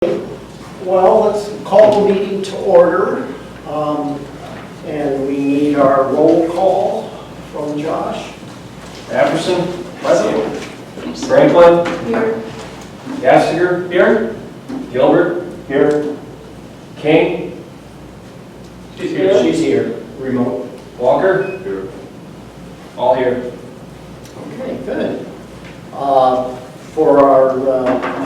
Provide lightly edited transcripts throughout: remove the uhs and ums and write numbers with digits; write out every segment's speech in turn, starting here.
Well, let's call the meeting to order. And we need our roll call from Josh. Apperson, present. Franklin. Here. Gassinger, here. Gilbert. Here. King. She's here. She's here. Remote. Walker. Here. All here. Okay, good. For our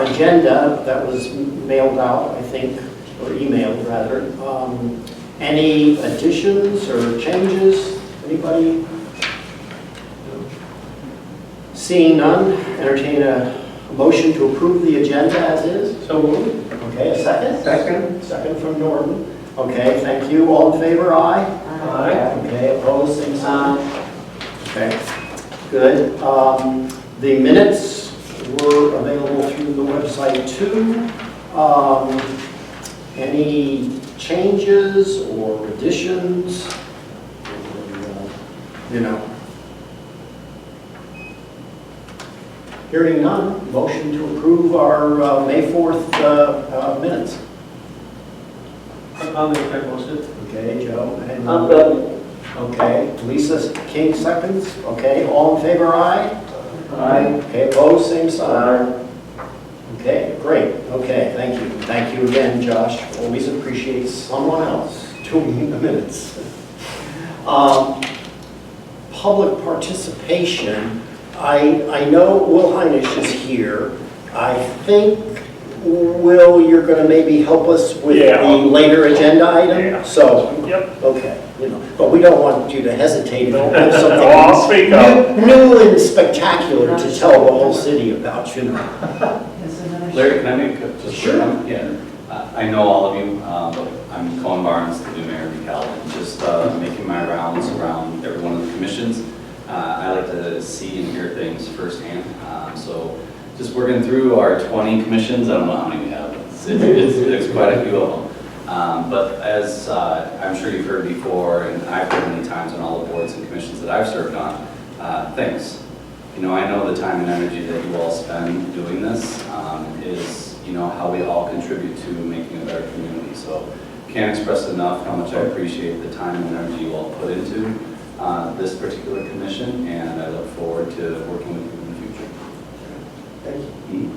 agenda that was mailed out, I think, or emailed rather, any additions or changes? Anybody? Seeing none, entertain a motion to approve the agenda as is. So moved. Okay, a second? Second. Second from Norton. Okay, thank you. All in favor, aye? Aye. Okay, opposed, same sign. Okay, good. The minutes were available through the website too. Any changes or additions? Hearing none, motion to approve our May 4th minutes. I'll make that motion. Okay, Joe. And I'm good. okay, Lisa King seconds. Okay, all in favor, aye? Aye. Okay, opposed, same sign. Okay, great. Okay, thank you. Thank you again, Josh. Always appreciate someone else doing the minutes. Public participation. I know Will Heinisch is here. I think, Will, you're going to maybe help us with the later agenda item? Yeah. So, Yep. okay, but we don't want you to hesitate if you have something No, I'll speak up. new and spectacular to tell the whole city about, Larry, can I make just Sure. Yeah. I know all of you, but I'm Colin Barnes, the new mayor of DeKalb, just making my rounds around every one of the commissions. I like to see and hear things firsthand. So just working through our 20 commissions, I don't know how many we have. It's quite a few of them. But as I'm sure you've heard before, and I've heard many times on all the boards and commissions that I've served on, thanks. I know the time and energy that you all spend doing this is, how we all contribute to making a better community. So can't express enough how much I appreciate the time and energy you all put into this particular commission, and I look forward to working with you in the future. Thank you.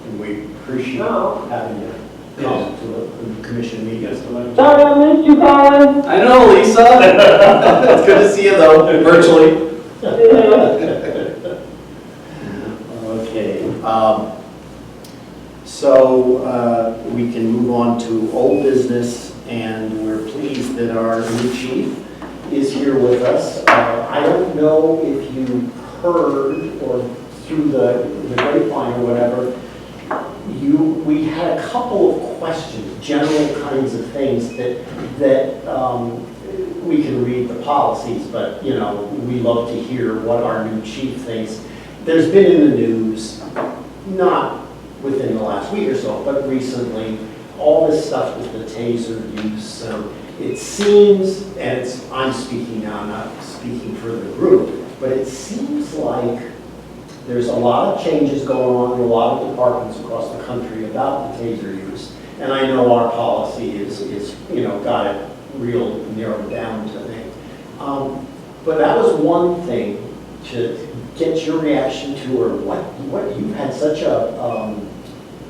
And we appreciate having you come to the commission meetings. Sorry I missed you guys. I know, Lisa. It's good to see you though, virtually. Okay. So we can move on to old business, and we're pleased that our new chief is here with us. I don't know if you heard or through the grapevine or whatever, we had a couple of questions, general kinds of things that we can read the policies, but we love to hear what our new chief thinks. There's been in the news, not within the last week or so, but recently, all this stuff with the taser use. It seems, and I'm speaking now, not speaking for the group, but it seems like there's a lot of changes going on in a lot of departments across the country about the taser use. And I know our policy is got it real narrowed down to me. But that was one thing to get your reaction to, or what you had such an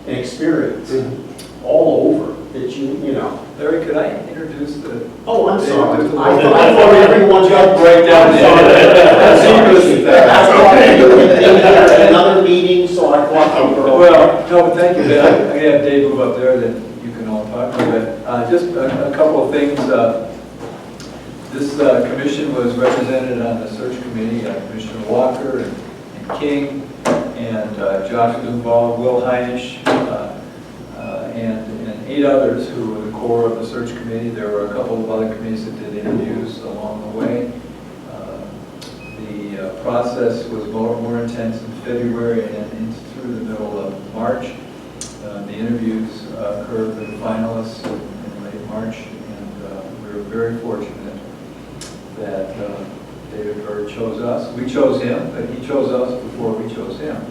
experience all over that you know. Larry, could I introduce the... Oh, I'm sorry. Yeah, I thought everyone got break down. That's why you did another meeting, so I thought you were... Well, no, but thank you. I'm going to have Dave move up there, then you can all talk about it. Just a couple of things. This commission was represented on the search committee, Commissioner Walker and King, and Josh was involved, Will Heinisch, and 8 others who were the core of the search committee. There were a couple of other committees that did interviews along the way. The process was more intense in February and through the middle of March. The interviews occurred for the finalists in late March, and we were very fortunate that David Bird chose us. We chose him, but he chose us before we chose him.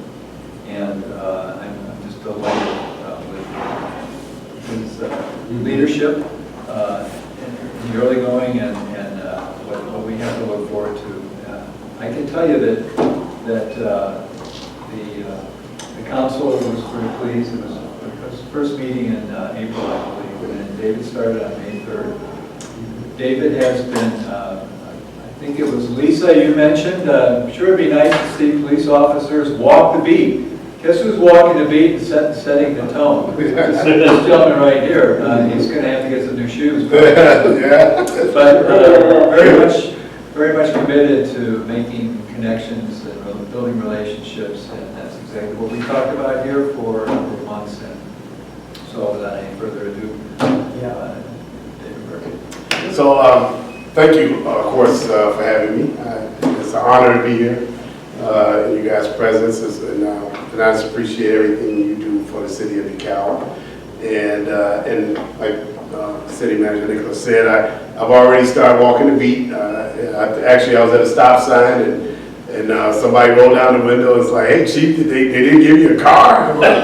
And I'm just delighted with leadership in the early going and what we have to look forward to. I can tell you that the council was pretty pleased. It was the first meeting in April, I believe, and David started on May 3rd. David has been, I think it was Lisa you mentioned, I'm sure it'd be nice to see police officers walk the beat. Guess who's walking the beat and setting the tone? This gentleman right here, he's going to have to get some new shoes. But very much committed to making connections and building relationships, and that's exactly what we talked about here for a number of months. And so without any further ado, David Burke. So thank you, of course, for having me. It's an honor to be here in you guys' presence, and I just appreciate everything you do for the city of DeKalb. And like City Manager Nicholas said, I've already started walking the beat. Actually, I was at a stop sign, and somebody rolled down the window and was like, "Hey, Chief, they didn't give you a car?" I'm like,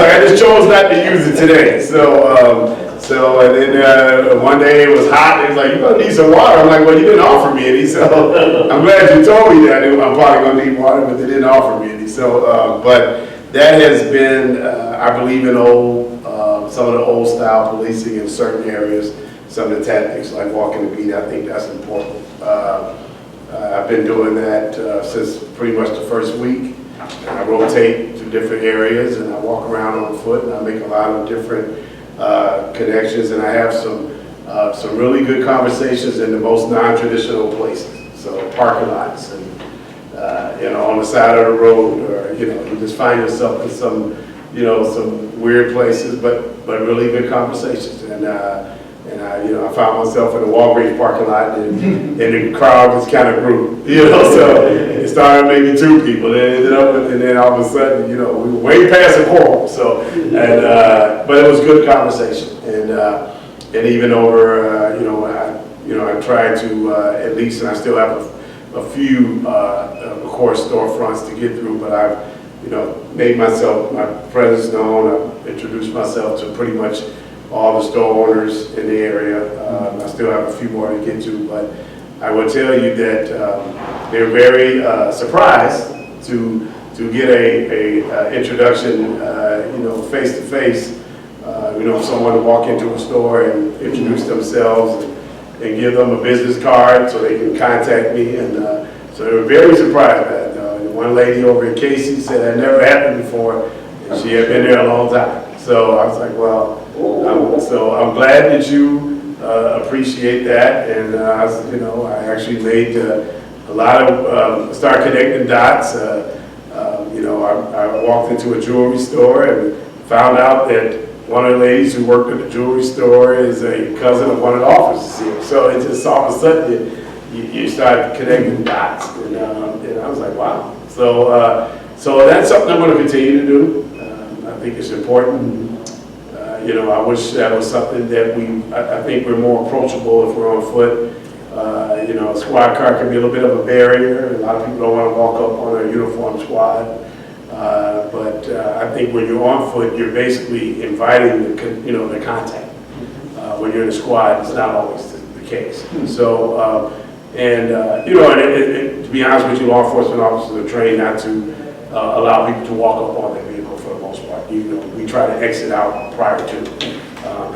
I just chose not to use it today. And then one day it was hot, and he was like, "You're going to need some water." I'm like, "Well, you didn't offer me any, so I'm glad you told me that. I'm probably going to need water, but they didn't offer me any." So, but that has been, I believe in some of the old style policing in certain areas, some of the tactics like walking the beat. I think that's important. I've been doing that since pretty much the first week. I rotate to different areas, and I walk around on foot, and I make a lot of different connections, and I have some really good conversations in the most non-traditional places. So parking lots, and on the side of the road, or you just find yourself in some weird places, but really good conversations. And I found myself in the Walgreens parking lot, and the crowd just kind of grew. So it started maybe 2 people, then it ended up, and then all of a sudden, we were way past the quorum. So, but it was good conversation, and even over, I tried to at least, and I still have a few, of course, storefronts to get through, but I've, made my presence known. I've introduced myself to pretty much all the store owners in the area. I still have a few more to get to, but I will tell you that they're very surprised to get a introduction, face to face. Someone to walk into a store and introduce themselves and give them a business card so they can contact me, and so they were very surprised by that. One lady over at Casey said that never happened before, and she had been there a long time. So I was like, well, I'm glad that you appreciate that, and I actually made a lot of start connecting dots. I walked into a jewelry store and found out that one of the ladies who worked at the jewelry store is a cousin of one of the officers here. So it just all of a sudden you start connecting dots, and I was like, wow. So that's something I'm going to continue to do. I think it's important. I wish that was something that I think we're more approachable if we're on foot. A squad car can be a little bit of a barrier. A lot of people don't want to walk up on a uniform squad. But I think when you're on foot, you're basically inviting the contact. When you're in a squad, it's not always the case. So, to be honest with you, law enforcement officers are trained not to allow people to walk up on their vehicle for the most part. We try to exit out prior to,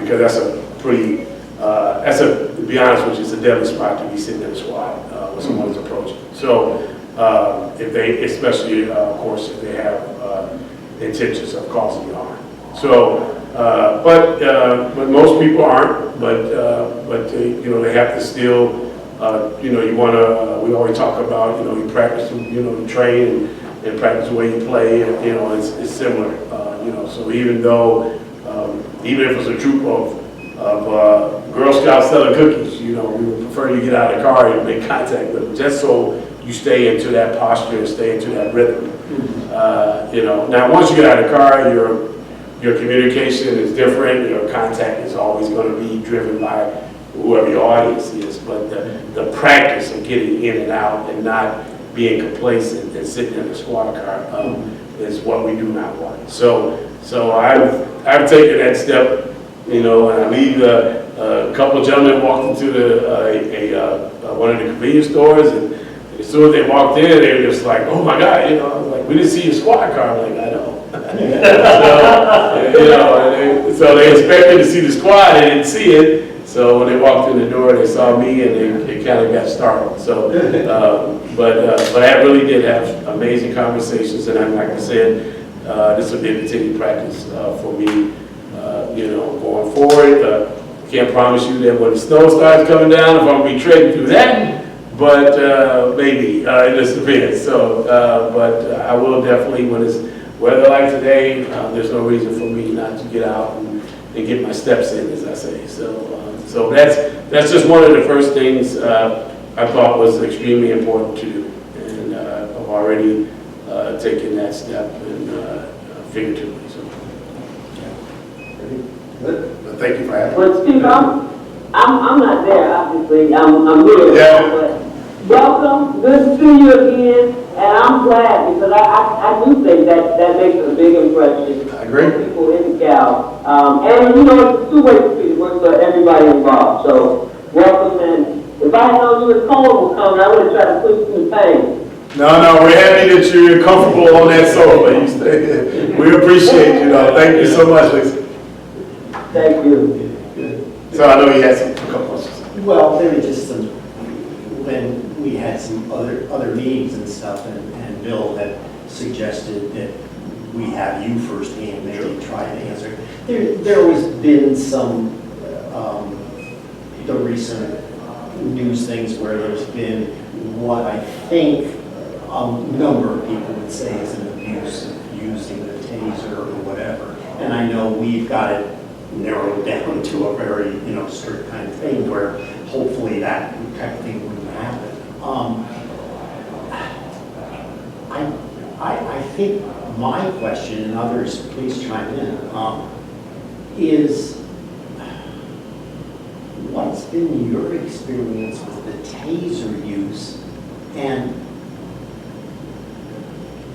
because that's a pretty, to be honest with you, it's a deadly spot to be sitting in a squad when someone's approaching. So, if they, especially, of course, if they have intentions of causing you harm. So, but most people aren't. But they have to still. You want to. We always talk about. You practice. You train and practice the way you play. And, it's similar. So even though, even if it's a troop of Girl Scouts selling cookies, we would prefer you get out of the car and make contact with them, just so you stay into that posture and stay into that rhythm. Now once you get out of the car, your communication is different. Your contact is always going to be driven by whoever your audience is. But the practice of getting in and out and not being complacent and sitting in the squad car is what we do not want. So So I've taken that step, you know, and I leave, a couple of gentlemen walked into one of the convenience stores, and as soon as they walked in, they were just like, oh my God, you know, I was like, we didn't see your squad car. I'm like, I know. So, you know, so they expected to see the squad, they didn't see it. So when they walked in the door, they saw me, and they kind of got startled. So, but I really did have amazing conversations, and like I said, this will be a continued practice for me, you know, going forward. Can't promise you that when the snow starts coming down, if I'm gonna be treading through that, but maybe, it just depends. So, but I will definitely, when it's weather like today, there's no reason for me not to get out and get my steps in, as I say. So that's just one of the first things I thought was extremely important to do, and I've already taken that step and figuratively. So, Good. but thank you for having me. But Steve, I'm not there, obviously, I'm here. Yeah. But welcome, good to see you again, and I'm glad, because I do think that makes a big impression. I agree. On people in Cal. And you know, it's a two-way street, it works for everybody involved, so welcome, and if I had known you and Colin were coming, I would have tried to push some things. No, we're happy that you're comfortable on that sofa. You stay. We appreciate you, know. Thank you so much, Lisa. Thank you. So I know you had some couple questions. Well, there were just some, when we had some other meetings and stuff, and Bill had suggested that we have you firsthand, maybe try to answer. There has been some, the recent news things where there's been what I think a number of people would say is an abuse of using the taser or whatever. And I know we've got it narrowed down to a very, you know, strict kind of thing where hopefully that type of thing wouldn't happen. I think my question, and others please chime in, is what's been your experience with the taser use? And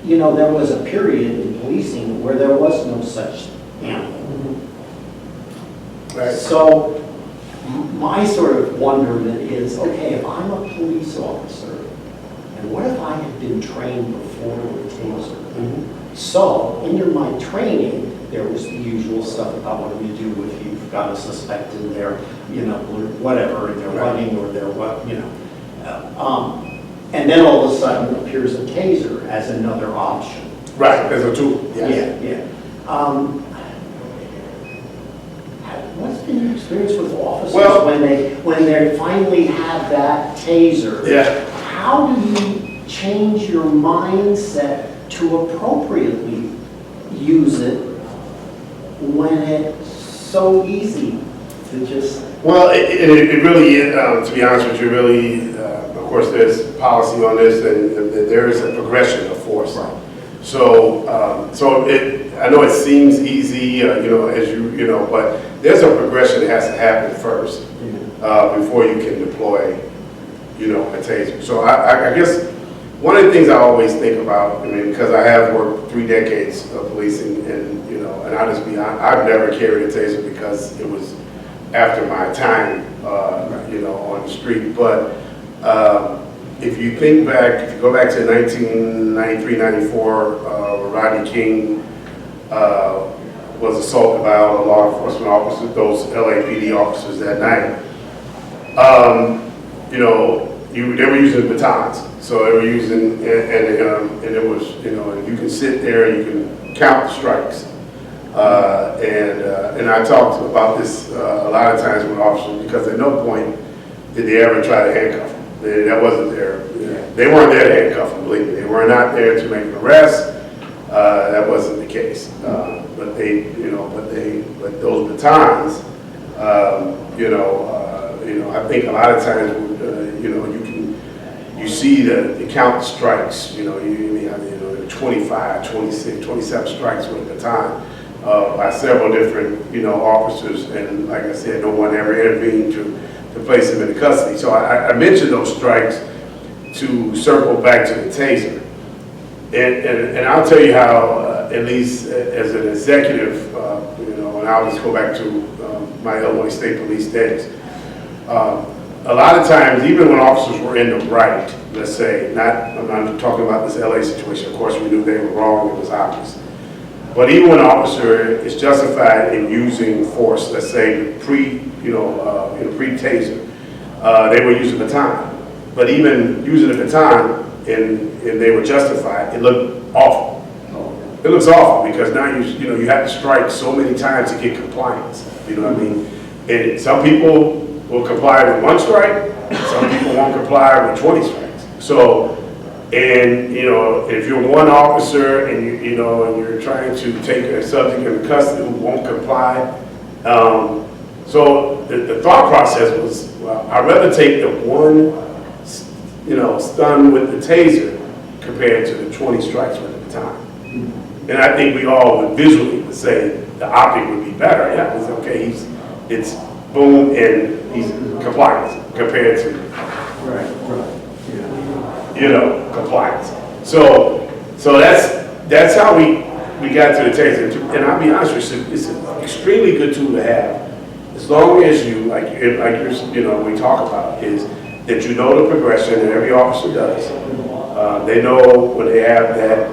you know, there was a period in policing where there was no such animal. Right. So my sort of wonderment is, okay, if I'm a police officer, and what if I had been trained before with taser? So in my training, there was the usual stuff about what do you do if you've got a suspect in there, you know, whatever, and they're running or they're what, you know. And then all of a sudden appears a taser as another option. Right, as a tool. Yes. Yeah. What's been your experience with officers Well, when they finally have that taser? Yeah. How do you change your mindset to appropriately use it when it's so easy to just? Well, it really is, to be honest with you, really, of course, there's policy on this, and there is a progression of force. Right. So, I know it seems easy, you know, as you know, but there's a progression that has to happen first before you can deploy, you know, a taser. So I guess one of the things I always think about, I mean, because I have worked 3 decades of policing, and you know, and I'll just be honest, I've never carried a taser because it was after my time, you know, on the street. But if you think back, if you go back to 1993, 94, Rodney King was assaulted by all the law enforcement officers, those LAPD officers that night. You know, they were using batons. So they were using, and it was, you know, and you can sit there and you can count the strikes. And I talked about this a lot of times with officers, because at no point did they ever try to handcuff them. That wasn't their, they weren't there to handcuff them, believe me. They were not there to make an arrest. That wasn't the case. But they, you know, but those batons, you know, I think a lot of times, you know, you see the count strikes, you know, you know, 25, 26, 27 strikes with a baton by several different, you know, officers, and like I said, no one ever intervened to place him into custody. So I mentioned those strikes to circle back to the taser. And I'll tell you how at least as an executive, and I'll just go back to my Illinois State Police days. A lot of times, even when officers were in the right, let's say, I'm not talking about this LA situation, of course we knew they were wrong, it was obvious. But even when an officer is justified in using force, let's say pre-taser, they were using baton. But even using a baton and they were justified, it looked awful. It looks awful because now you have to strike so many times to get compliance. You know what I mean? And some people will comply with 1 strike, some people won't comply with 20 strikes. So, and if you're one officer and and you're trying to take a subject into custody who won't comply, so the thought process was, well, I'd rather take the 1, stun with the taser compared to the 20 strikes with the baton. And I think we all would visually say the optic would be better. Yeah, it's okay. It's boom and he's compliant compared to compliance. So that's how we got to the taser. And I'll be honest with you, it's an extremely good tool to have, as long as you we talk about is that you know the progression, and every officer does. They know when they have that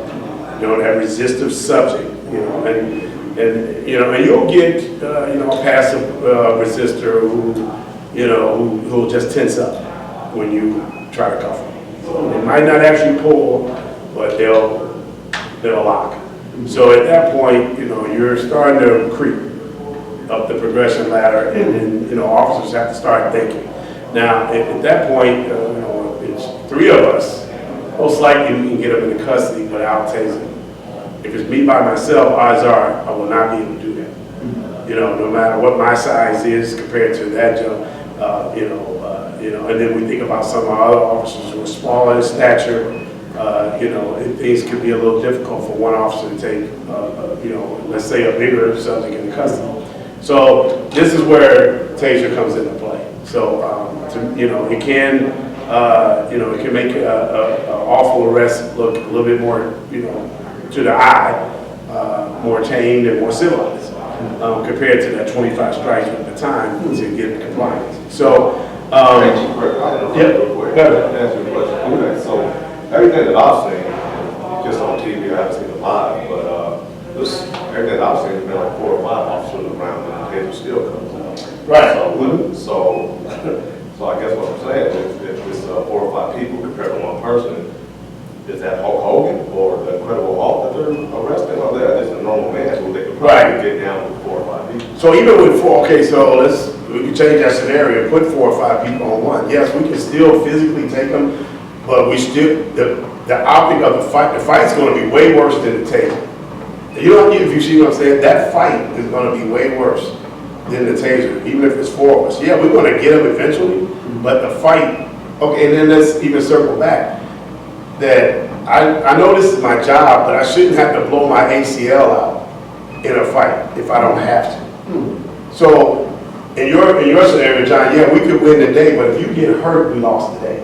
resistive subject, and you'll get a passive resistor who'll just tense up when you try to cuff them. So they might not actually pull, but they'll lock. So at that point, you're starting to creep up the progression ladder, and then officers have to start thinking. Now at that point, it's 3 of us. Most likely we can get them into custody without tasing. If it's me by myself, odds are I will not be able to do that. No matter what my size is compared to that jump, and then we think about some of our other officers who are smaller in stature. Things could be a little difficult for one officer to take, let's say a bigger subject into custody. So this is where taser comes into play. So it can make an awful arrest look a little bit more, to the eye, more tamed and more civilized compared to that 25 strikes with the time to get compliance. So, So everything that I've seen, just on TV, I haven't seen it live, but everything that I've seen has been like 4 or 5 officers around and the taser still comes out. right. So I guess what I'm saying is if it's 4 or 5 people compared to 1 person, is that Hulk Hogan or the Incredible Hulk that they're arresting? Or they're just a normal man who they could probably get down with 4 or 5 people? So even with 4, okay, so we can change that scenario, put 4 or 5 people on one. Yes, we can still physically take them, but we still, the optic of the fight's going to be way worse than the taser. If you see what I'm saying, that fight is going to be way worse than the taser, even if it's 4 of us. Yeah, we're going to get them eventually, but the fight, okay, and then let's even circle back. That I know this is my job, but I shouldn't have to blow my ACL out in a fight if I don't have to. So in your scenario, John, yeah, we could win the day, but if you get hurt, we lost the day.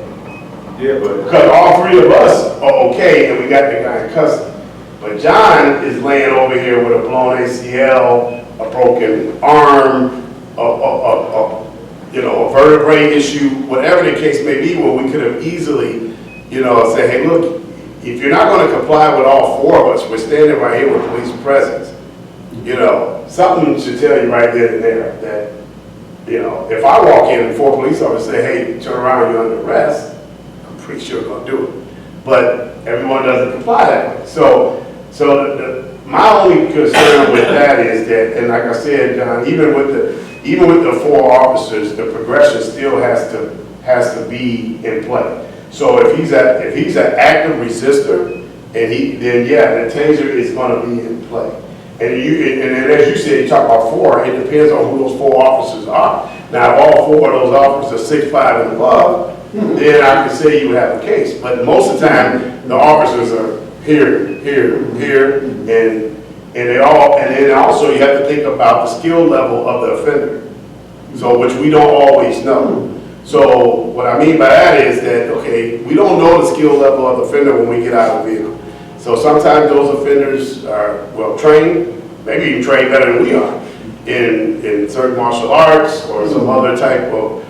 Yeah, but Because all 3 of us are okay and we got the guy in custody. But John is laying over here with a blown ACL, a broken arm, a vertebrae issue, whatever the case may be, where we could have easily say, hey, look, if you're not going to comply with all 4 of us, we're standing right here with police presence. Something should tell you right then and there that, if I walk in and 4 police officers say, hey, turn around, you're under arrest, I'm pretty sure going to do it. But everyone doesn't comply that way. So my only concern with that is that, and like I said, John, even with the 4 officers, the progression still has to be in play. So if he's an active resistor, then the taser is going to be in play. And as you said, you talk about 4. It depends on who those 4 officers are. Now, if all 4 of those officers are 6'5" and above, then I can say you have a case. But most of the time, the officers are here, and then also you have to think about the skill level of the offender. So which we don't always know. So what I mean by that is that, okay, we don't know the skill level of the offender when we get out of the vehicle. So sometimes those offenders are well trained, maybe even trained better than we are in certain martial arts or some other type of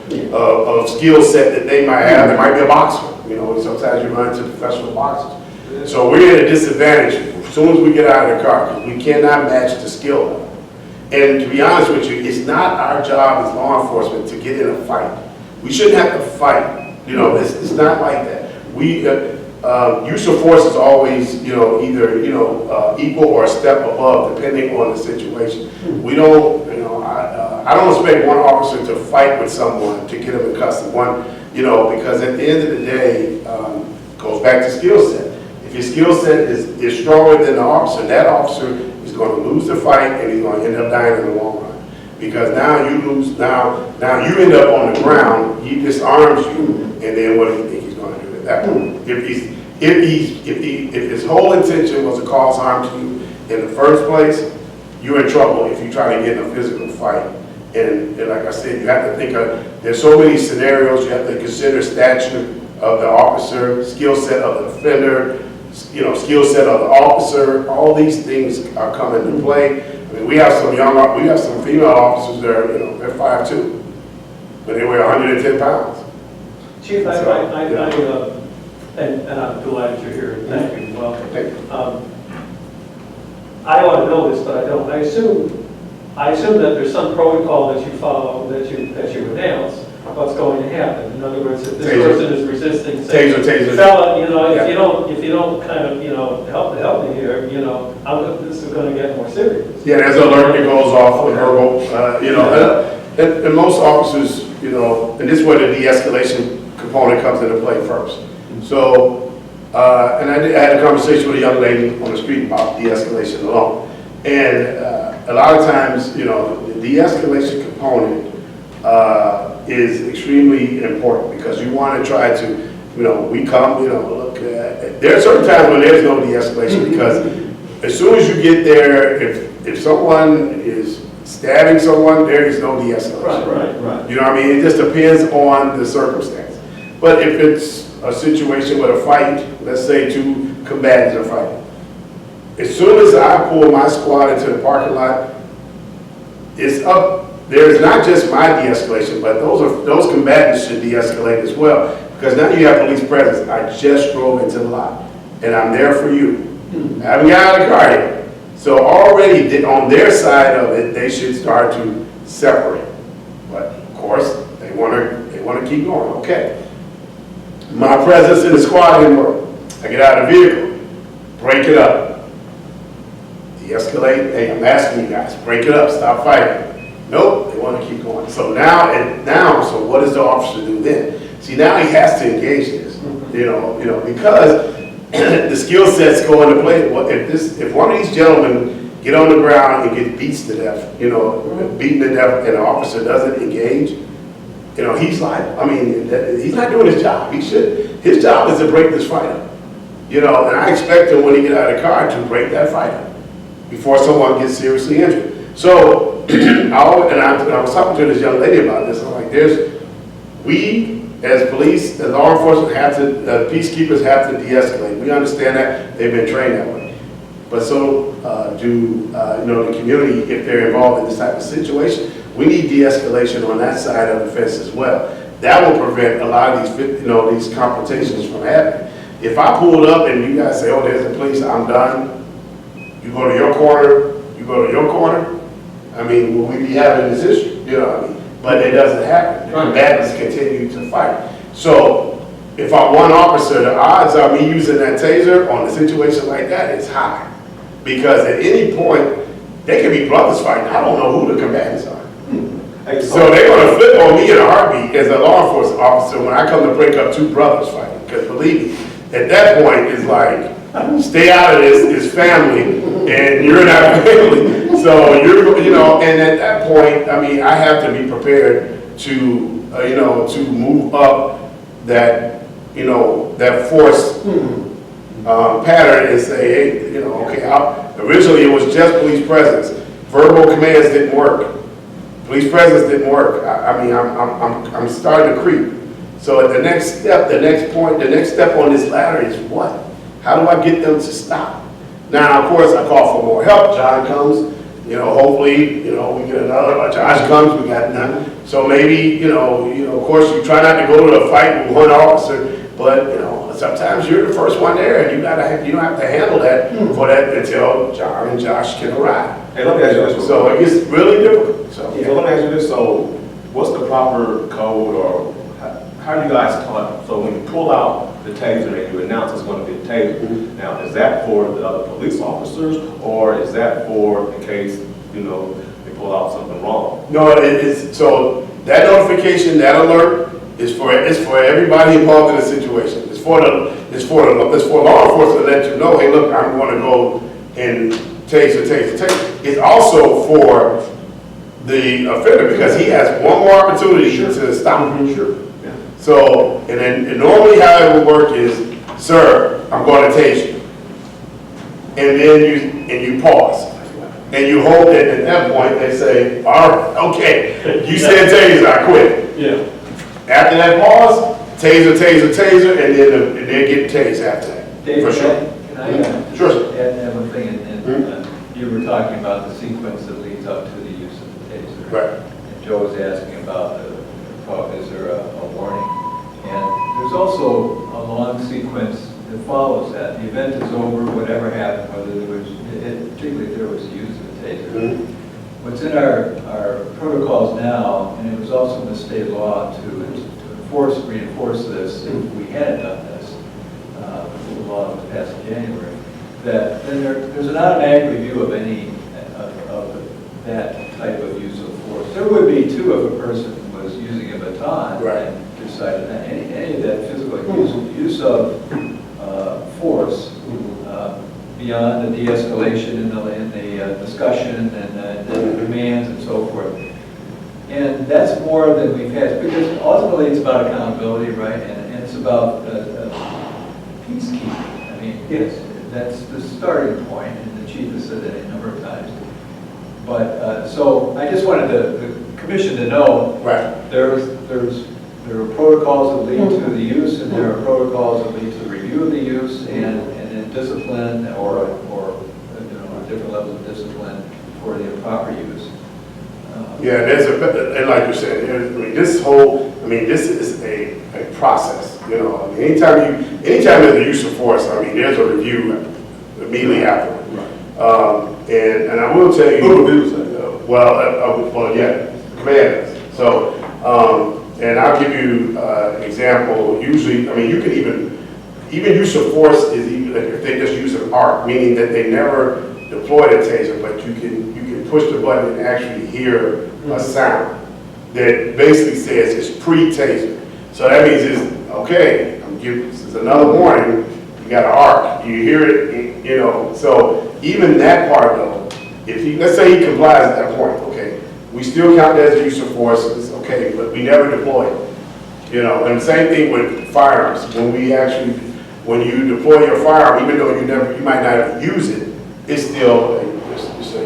skill set that they might have. They might be a boxer, you know, sometimes you run into professional boxers. So we're at a disadvantage as soon as we get out of the car because we cannot match the skill level. And to be honest with you, it's not our job as law enforcement to get in a fight. We shouldn't have to fight. You know, it's not like that. We use of force is always, you know, either equal or a step above, depending on the situation. We don't, you know, I don't expect one officer to fight with someone to get them in custody. One, you know, because at the end of the day, goes back to skill set. If your skill set is stronger than the officer, that officer is going to lose the fight and he's going to end up dying in the long run. Because now you lose, now you end up on the ground, he disarms you, and then what do you think he's going to do at that point? If his whole intention was to cause harm to you in the first place, you're in trouble if you try to get in a physical fight. And like I said, you have to think of, there's so many scenarios, you have to consider stature of the officer, skill set of the offender, you know, skill set of the officer. All these things are coming into play. I mean, we have some female officers that are, you know, they're 5'2", but they weigh 110 pounds. Chief, So, and I'm delighted you're here, and thank you, and welcome. Thank you. I ought to know this, but I don't. I assume that there's some protocol that you follow, that you announce what's going to happen. In other words, if this Taser. person is resisting, say, Taser. fella, you know, Yeah. if you don't kind of, you know, help me here, you know, this is going to get more serious. Yeah, there's an alert that goes off with verbal, you know, and most officers, you know, and this is where the de-escalation component comes into play first. So, and I had a conversation with a young lady on the street about de-escalation alone. And a lot of times, you know, the de-escalation component is extremely important because you want to try to, you know, we come, you know, look, there are certain times when there's no de-escalation because as soon as you get there, if someone is stabbing someone, there is no de-escalation. Right. You know what I mean? It just depends on the circumstance. But if it's a situation with a fight, let's say two combatants are fighting, as soon as I pull my squad into the parking lot, it's up. There's not just my de-escalation, but those combatants should de-escalate as well. Because now you have police presence. I just drove into the lot, and I'm there for you. I haven't got out of the car yet. So already on their side of it, they should start to separate. But of course, they want to keep going. Okay. My presence in the squad didn't work. I get out of the vehicle, break it up, de-escalate. Hey, I'm asking you guys, break it up, stop fighting. Nope, they want to keep going. So so what does the officer do then? See, now he has to engage this, you know, because the skill sets go into play. If one of these gentlemen get on the ground and get beaten to death, you know, beaten to death, and the officer doesn't engage, you know, he's liable. I mean, he's not doing his job. He should. His job is to break this fight up, you know. And I expect him when he get out of the car to break that fight up before someone gets seriously injured. So. I was talking to this young lady about this. I'm like, we as police, as law enforcement peacekeepers have to de-escalate. We understand that, they've been trained that way. But so do the community if they're involved in this type of situation. We need de-escalation on that side of the fence as well. That will prevent a lot of these confrontations from happening. If I pulled up and you guys say, oh, there's the police, I'm done. You go to your corner, I mean, will we be having this issue? You know what I mean? But it doesn't happen. The combatants continue to fight. So if I'm one officer, the odds of me using that taser on a situation like that is high. Because at any point, they could be brothers fighting. I don't know who the combatants are. So they're going to flip on me in a heartbeat as a law enforcement officer when I come to break up two brothers fighting. Because believe me, at that point, it's like, stay out of this, it's family, and you're not family. So and at that point, I mean, I have to be prepared to, to move up that, that force pattern and say, hey, okay, originally it was just police presence. Verbal commands didn't work. Police presence didn't work. I'm starting to creep. So at the next step, the next step on this ladder is what? How do I get them to stop? Now, of course, I call for more help. John comes, hopefully, we get another, Josh comes, we got none. So maybe, of course, you try not to go to a fight with one officer, but, sometimes you're the first one there, and you don't have to handle that for that until John and Josh can arrive. Hey, let me ask you this. So it gets really difficult, so. So let me ask you this, so what's the proper code, or how do you guys come up? So when you pull out the taser and you announce it's going to be a taser, now is that for the other police officers, or is that for in case, they pull out something wrong? No, it is, so that notification, that alert is for everybody involved in the situation. It's for law enforcement to let you know, hey, look, I'm going to go and taser. It's also for the offender because he has one more opportunity to stop. Sure. Yeah. So, and normally how it would work is, sir, I'm going to tase you. And then you pause. And you hold it, at that point, they say, all right, okay, you said taser, I quit. Yeah. After that pause, taser, and then get tased after that. Dave, For sure. Can I Sure. add one thing? You were talking about the sequence that leads up to the use of the taser. Right. And Joe was asking about, is there a warning? And there's also a long sequence that follows that. The event is over, whatever happened, whether there was, particularly if there was use of the taser. What's in our protocols now, and it was also in the state law to reinforce this, if we hadn't done this, the law that was passed in January, that then there's an automatic review of any of that type of use of force. There would be too if a person was using a baton and decided that any of that physical use of force beyond the de-escalation in the discussion and the demands and so forth. And that's more than we've had, because ultimately it's about accountability, right? And it's about peacekeeping. I mean, yes, that's the starting point, and the chief has said that a number of times. But, so I just wanted the commission to know, there are protocols that lead to the use, and there are protocols that lead to the review of the use, and then discipline, or different levels of discipline for the improper use. Yeah, and like you said, this is a process, anytime there's a use of force, there's a review immediately afterward. And I will tell you, Who reviews that? commanders. So, and I'll give you an example. Usually, you can even use of force is even if they just use an arc, meaning that they never deploy the taser, but you can push the button and actually hear a sound that basically says it's pre-taser. So that means it's okay. This is another warning. You got an arc. You hear it. So even that part though, let's say he complies at that point, okay, we still count that as a use of force. It's okay, but we never deploy it. And same thing with firearms. When you deploy your firearm, even though you might not use it, it's still a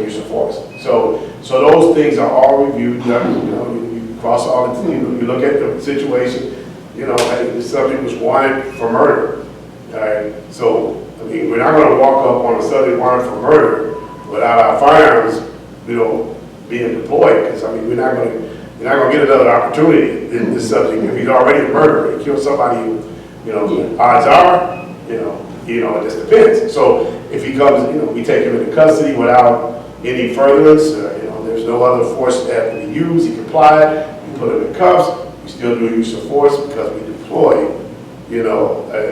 use of force. So those things are all reviewed. You cross all the, you look at the situation. Hey, the subject was wanted for murder. All right. So we're not going to walk up on a subject wanted for murder without our firearms, being deployed. Because we're not going to get another opportunity in this subject if he's already a murderer. He killed somebody. Odds are, it just depends. So if he comes, we take him into custody without any furtherance. There's no other force that we use. He complied. We put him in cuffs. We still do use of force because we deploy,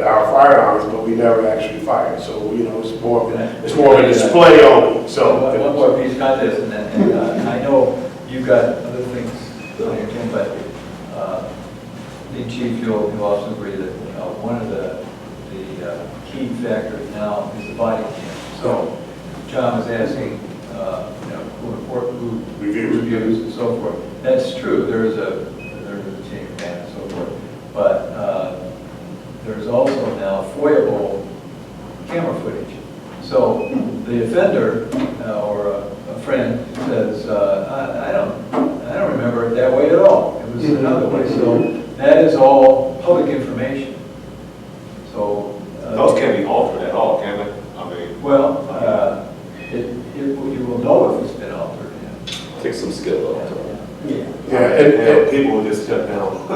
our firearms, but we never actually fire. So it's more of a display only. So one more piece about this, and I know you've got other things on your team, but Chief, you'll also agree that one of the key factors now is the body cam. So John was asking, who reviews and so forth. That's true. There's a chain of command and so forth, but there's also now FOIA-able camera footage. So the offender or a friend says, I don't remember it that way at all. It was another way. So that is all public information. So those can be altered at takes some skill though. Yeah. Yeah, And people just shut down.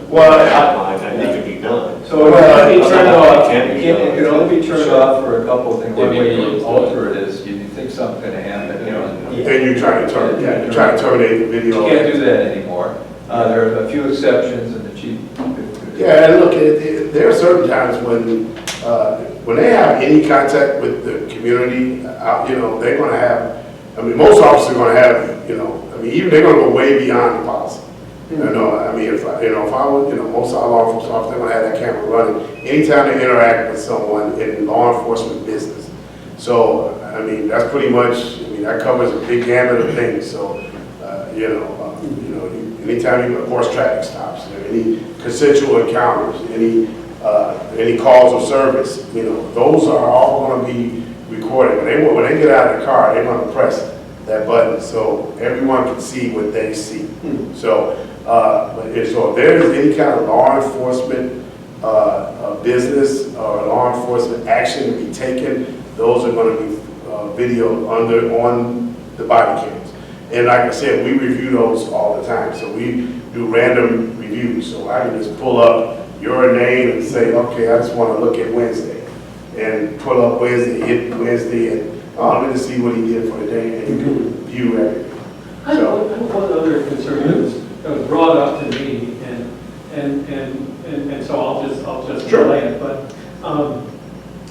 Well, Hotline, that need to be done. So it can be turned off, Can't be done. it can only be turned Sure. off for a couple of things. One Maybe way closed. you alter it is you think something's gonna happen, you know. and you try to terminate the You video. can't do that anymore. There are a few exceptions and the chief. Yeah, and look, there are certain times when they have any contact with the community, you know, they're gonna have, I mean, most officers are gonna have, you know, I mean, even they're gonna go way beyond the policy. You know, I mean, if I would, you know, most of our law enforcement officers, they're gonna have that camera running anytime they interact with someone in law enforcement business. So, I mean, that's pretty much, I mean, that covers a big gamut of things. So, you know, anytime you, of course, traffic stops, any consensual encounters, any calls of service, you know, those are all going to be recorded. When they get out of the car, they're going to press that button so everyone can see what they see. So, so if there is any kind of law enforcement business or law enforcement action to be taken, those are going to be videoed on the body cams. And like I said, we review those all the time. So we do random reviews. So I can just pull up your name and say, okay, I just want to look at Wednesday. And pull up Wednesday, hit Wednesday, and let me just see what he did for the day, and you can view everything. I have one other concern that was brought up to me, and so I'll just Sure. relay it, but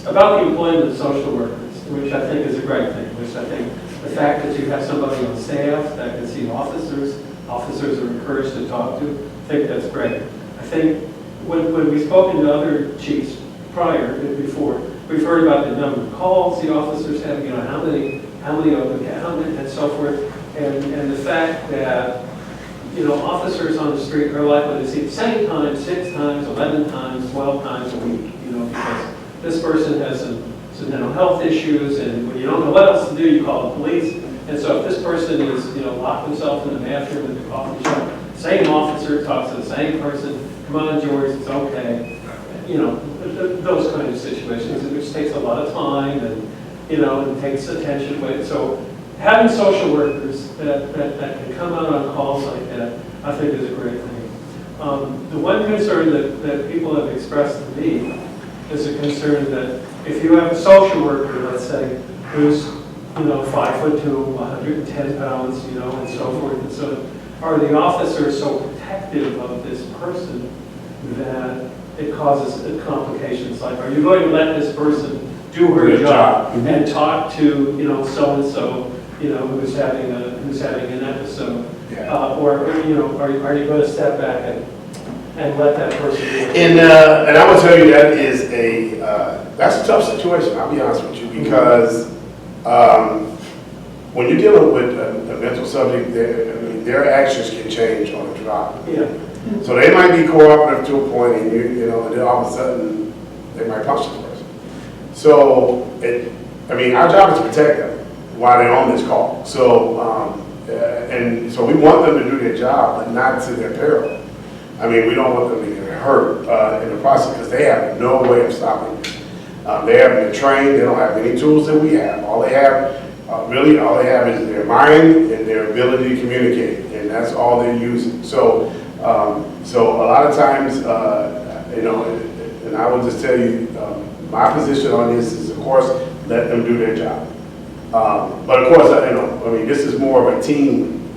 about the employment of social workers, which I think is a great thing, which I think the fact that you have somebody on staff that can see officers are encouraged to talk to, I think that's great. I think when we've spoken to other chiefs prior and before, we've heard about the number of calls the officers have, you know, how many and so forth, and the fact that, you know, officers on the street are likely to see the same time 6 times, 11 times, 12 times a week, you know, because this person has some mental health issues, and when you don't know what else to do, you call the police. And so if this person is, you know, locked himself in the bathroom at the coffee shop, same officer talks to the same person, come on, George, it's okay. You know, those kind of situations, which takes a lot of time and, you know, and takes attention away. So having social workers that can come out on calls like that, I think is a great thing. The one concern that people have expressed to me is a concern that if you have a social worker, let's say, who's, you know, 5'2", 110 pounds, you know, and so forth, and so are the officers so protective of this person that it causes complications? Like, are you going to let this person do her job and talk to, you know, so-and-so, you know, who's having an episode? Yeah. Or, you know, are you going to step back and let that person do it? And I will tell you that is that's a tough situation, I'll be honest with you, because when you're dealing with a mental subject, their actions can change on the drop. Yeah. So they might be cooperative to a point, and you know, and then all of a sudden they might punch this person. So I mean, our job is to protect them while they're on this call. So and so we want them to do their job, but not to their peril. I mean, we don't want them to get hurt in the process, because they have no way of stopping this. They haven't been trained. They don't have any tools that we have. All they have, really, all they have is their mind and their ability to communicate, and that's all they're using. So, so a lot of times, you know, and I will just tell you, my position on this is, of course, let them do their job. But of course, you know, I mean, this is more of a team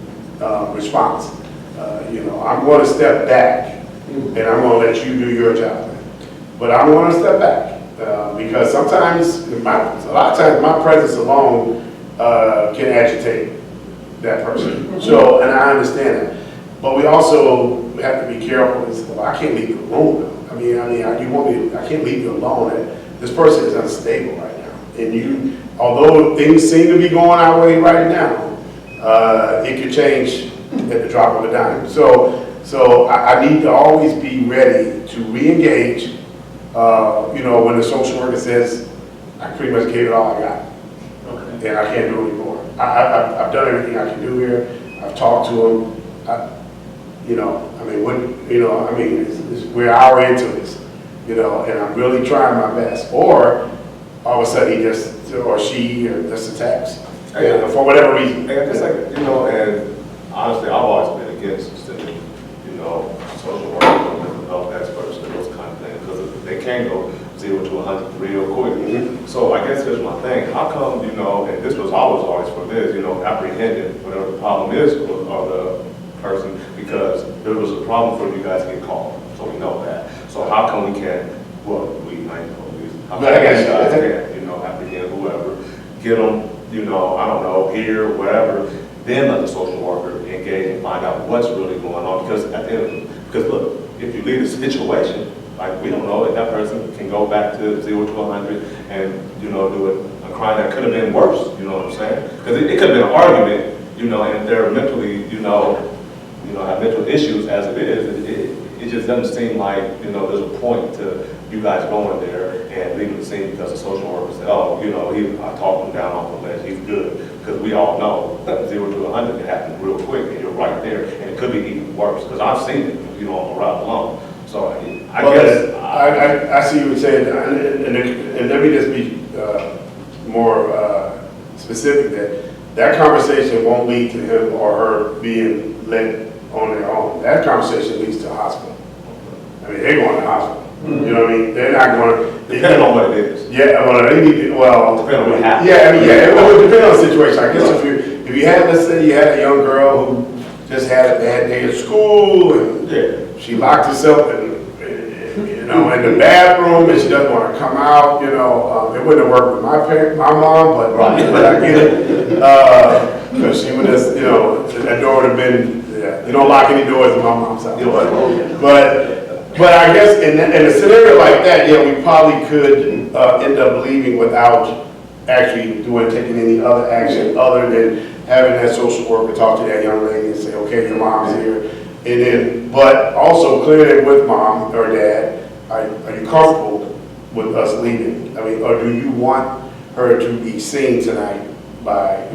response. You know, I'm going to step back, and I'm going to let you do your job. But I'm going to step back. Because sometimes, a lot of times, my presence alone can agitate that person. So, and I understand that. But we also have to be careful. Well, I can't leave you alone. I mean, you want me? I can't leave you alone. This person is unstable right now, and although things seem to be going our way right now, it could change at the drop of a dime. So I need to always be ready to re-engage. You know, when the social worker says, I pretty much gave it all I got, Okay. and I can't do anymore. I've done everything I can do here. I've talked to him. You know, I mean, we're an hour into this, you know, and I'm really trying my best. Or all of a sudden he just attacks, for whatever reason. And just like, you know, and what it is, apprehending whatever the problem is of the person, because there was a problem for you guys to get called, so we know that. So how come we can't, well, I know, how come you guys can't, apprehend whoever, get them, I don't know, here, whatever, then let the social worker engage and find out what's really going on, because at the end of it, because look, if you leave the situation, like, we don't know if that person can go back to 0 to 100 and, do a crime that could have been worse, you know what I'm saying? Because it could have been an argument, and they're mentally, have mental issues as it is. It just doesn't seem like, there's a point to you guys going there and leaving the scene because the social worker said, oh, I talked him down off the ledge, he's good. Because we all know that 0 to 100 can happen real quick, and you're right there, and it could be even worse, because I've seen it, on the ride alone. So I guess. I see what you're saying, and let me just be more specific, that conversation won't lead to him or her being let on their own. That conversation leads to hospital. I mean, they're going to hospital. You know what I mean? They're not going to. Depending on what it is. Yeah, well, they need to, well. Depending on what happens. Yeah, I mean, yeah, it would depend on the situation. I guess if you had, let's say you had a young girl who just had a bad day at school and she locked herself in the bathroom and she doesn't want to come out, it wouldn't have worked with my mom, but I get it. Because she would have, that door would have been, you don't lock any doors in my mom's house. But I guess in a scenario like that, yeah, we probably could end up leaving without actually taking any other action other than having that social worker talk to that young lady and say, okay, your mom's here. And then, but also clear it with mom or dad. Are you comfortable with us leaving? I mean, or do you want her to be seen tonight by,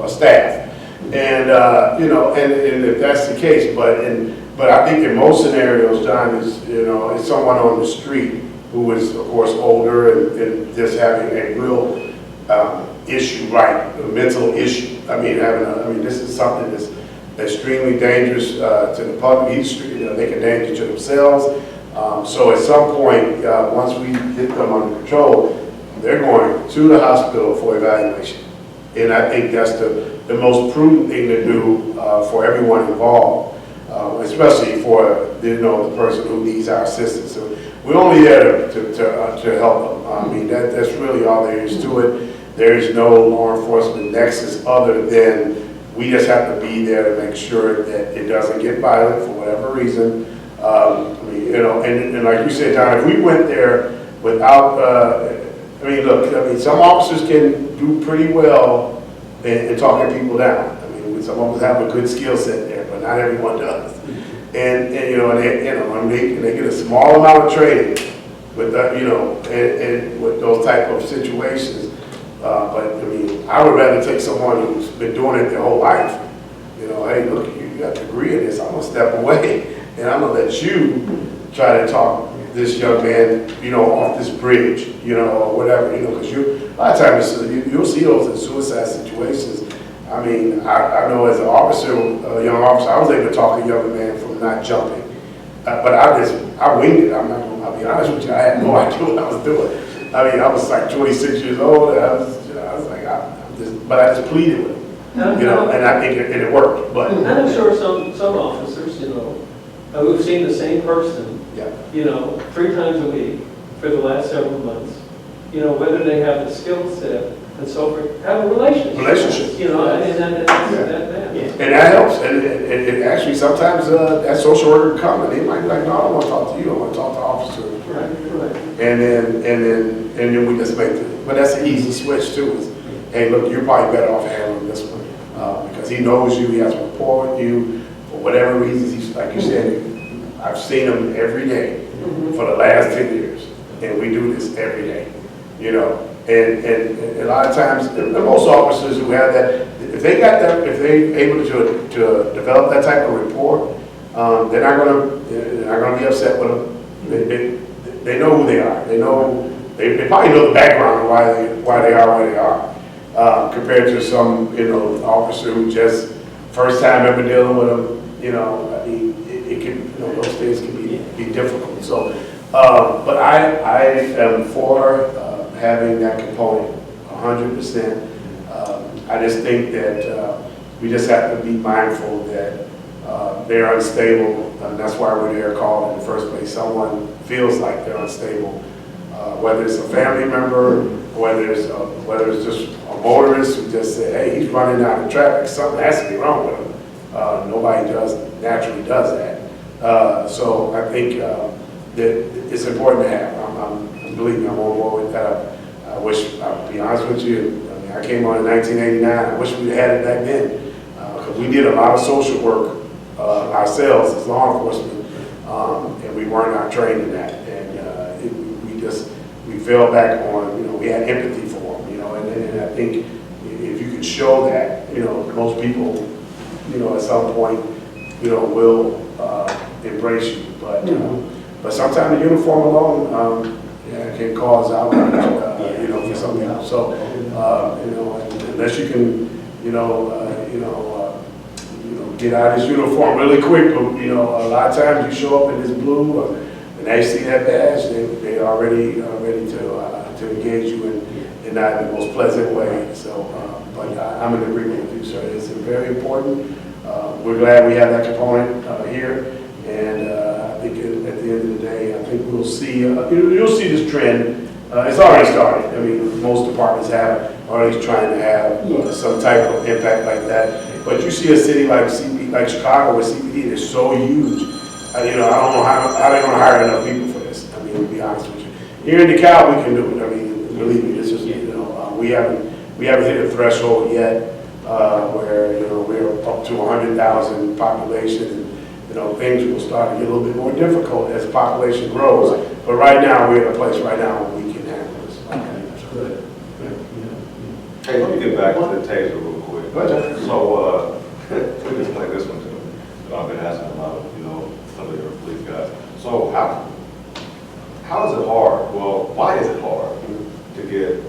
staff? And, and if that's the case, but I think in most scenarios, John, is someone on the street who is, of course, older and just having a real issue, right, a mental issue. I mean, this is something that's extremely dangerous to the public. They can danger to themselves. So at some point, once we get them under control, they're going to the hospital for evaluation. And I think that's the most prudent thing to do for everyone involved, especially for the person who needs our assistance. So we're only there to help them. I mean, that's really all there is to it. There is no law enforcement nexus other than we just have to be there to make sure that it doesn't get violent for whatever reason. And like you said, John, if we went there without, some officers can do pretty well in talking people down. I mean, some of us have a good skill set there, but not everyone does. And they get a small amount of training with and with those type of situations. But I mean, I would rather take someone who's been doing it their whole life. Hey, look, you got a degree in this. I'm gonna step away, and I'm gonna let you try to talk this young man, off this bridge, or whatever, because a lot of times you'll see those in suicide situations. I mean, I know as an officer, a young officer, I was able to talk a young man from not jumping, but I winged it. I'll be honest with you, I had no idea what I was doing. I mean, I was like 26 years old, and I was like, but I just pleaded with him, and I think it worked. But and I'm sure some officers, we've seen the same person, 3 times a week for the last several months. Whether they have the skill set and so forth, have a relationship. And that helps. And actually, sometimes that social worker comes and they might be like, no, I don't want to talk to you. I want to talk to officers. Right. And then we just make it. But that's an easy switch too. Is, hey, look, you're probably better off handling this one because he knows you. He has a rapport with you for whatever reasons. He's like you said. I've seen him every day for the last 10 years, and we do this every day. And a lot of times, and most officers who have that, if they're able to develop that type of rapport, they're not gonna be upset with them. They know who they are. They probably know the background of why they are where they are, compared to some officer who just first time ever dealing with them. I mean, it can those things can be difficult. So, but I am for having that component 100%. I just think that we just have to be mindful that they're unstable, and that's why we're there called in the first place. Someone feels like they're unstable, whether it's a family member, whether it's just a motorist who just said, hey, he's running out of traffic, something has to be wrong with him. Nobody naturally does that. So I think that it's important to have. Believe me, I'm on board with that. I wish, I'll be honest with you, I mean, I came on in 1989. I wish we'd had it back then, because we did a lot of social work ourselves as law enforcement, and we were not trained in that. And we fell back on, we had empathy for them, and I think if you could show that, most people, at some point, will embrace you. But sometimes the uniform alone can cause outrage, for some people. So, unless you can, get out of this uniform really quick, but, a lot of times you show up in this blue, and they see that badge, they are already ready to engage you in not the most pleasant way. So, but I'm in agreement with you, sir. It's very important. We're glad we have that component here, and I think at the end of the day, I think we'll see, you'll see this trend. It's already started. I mean, most departments are at least trying to have some type of impact like that. But you see a city like Chicago, where CPD is so huge. I don't know how they're going to hire enough people for this. I mean, to be honest with you, here in DeKalb we can do it. I mean, believe me, this is we haven't hit a threshold yet where we're up to 100,000 population. And, things will start to get a little bit more difficult as the population grows. But right now, we're in a place right now where we can handle this. That's good. Hey, let me get back to the taser real quick. So, let me explain this one to me. I've been asking a lot of, some of your police guys. So, how is it hard? Well, why is it hard to get,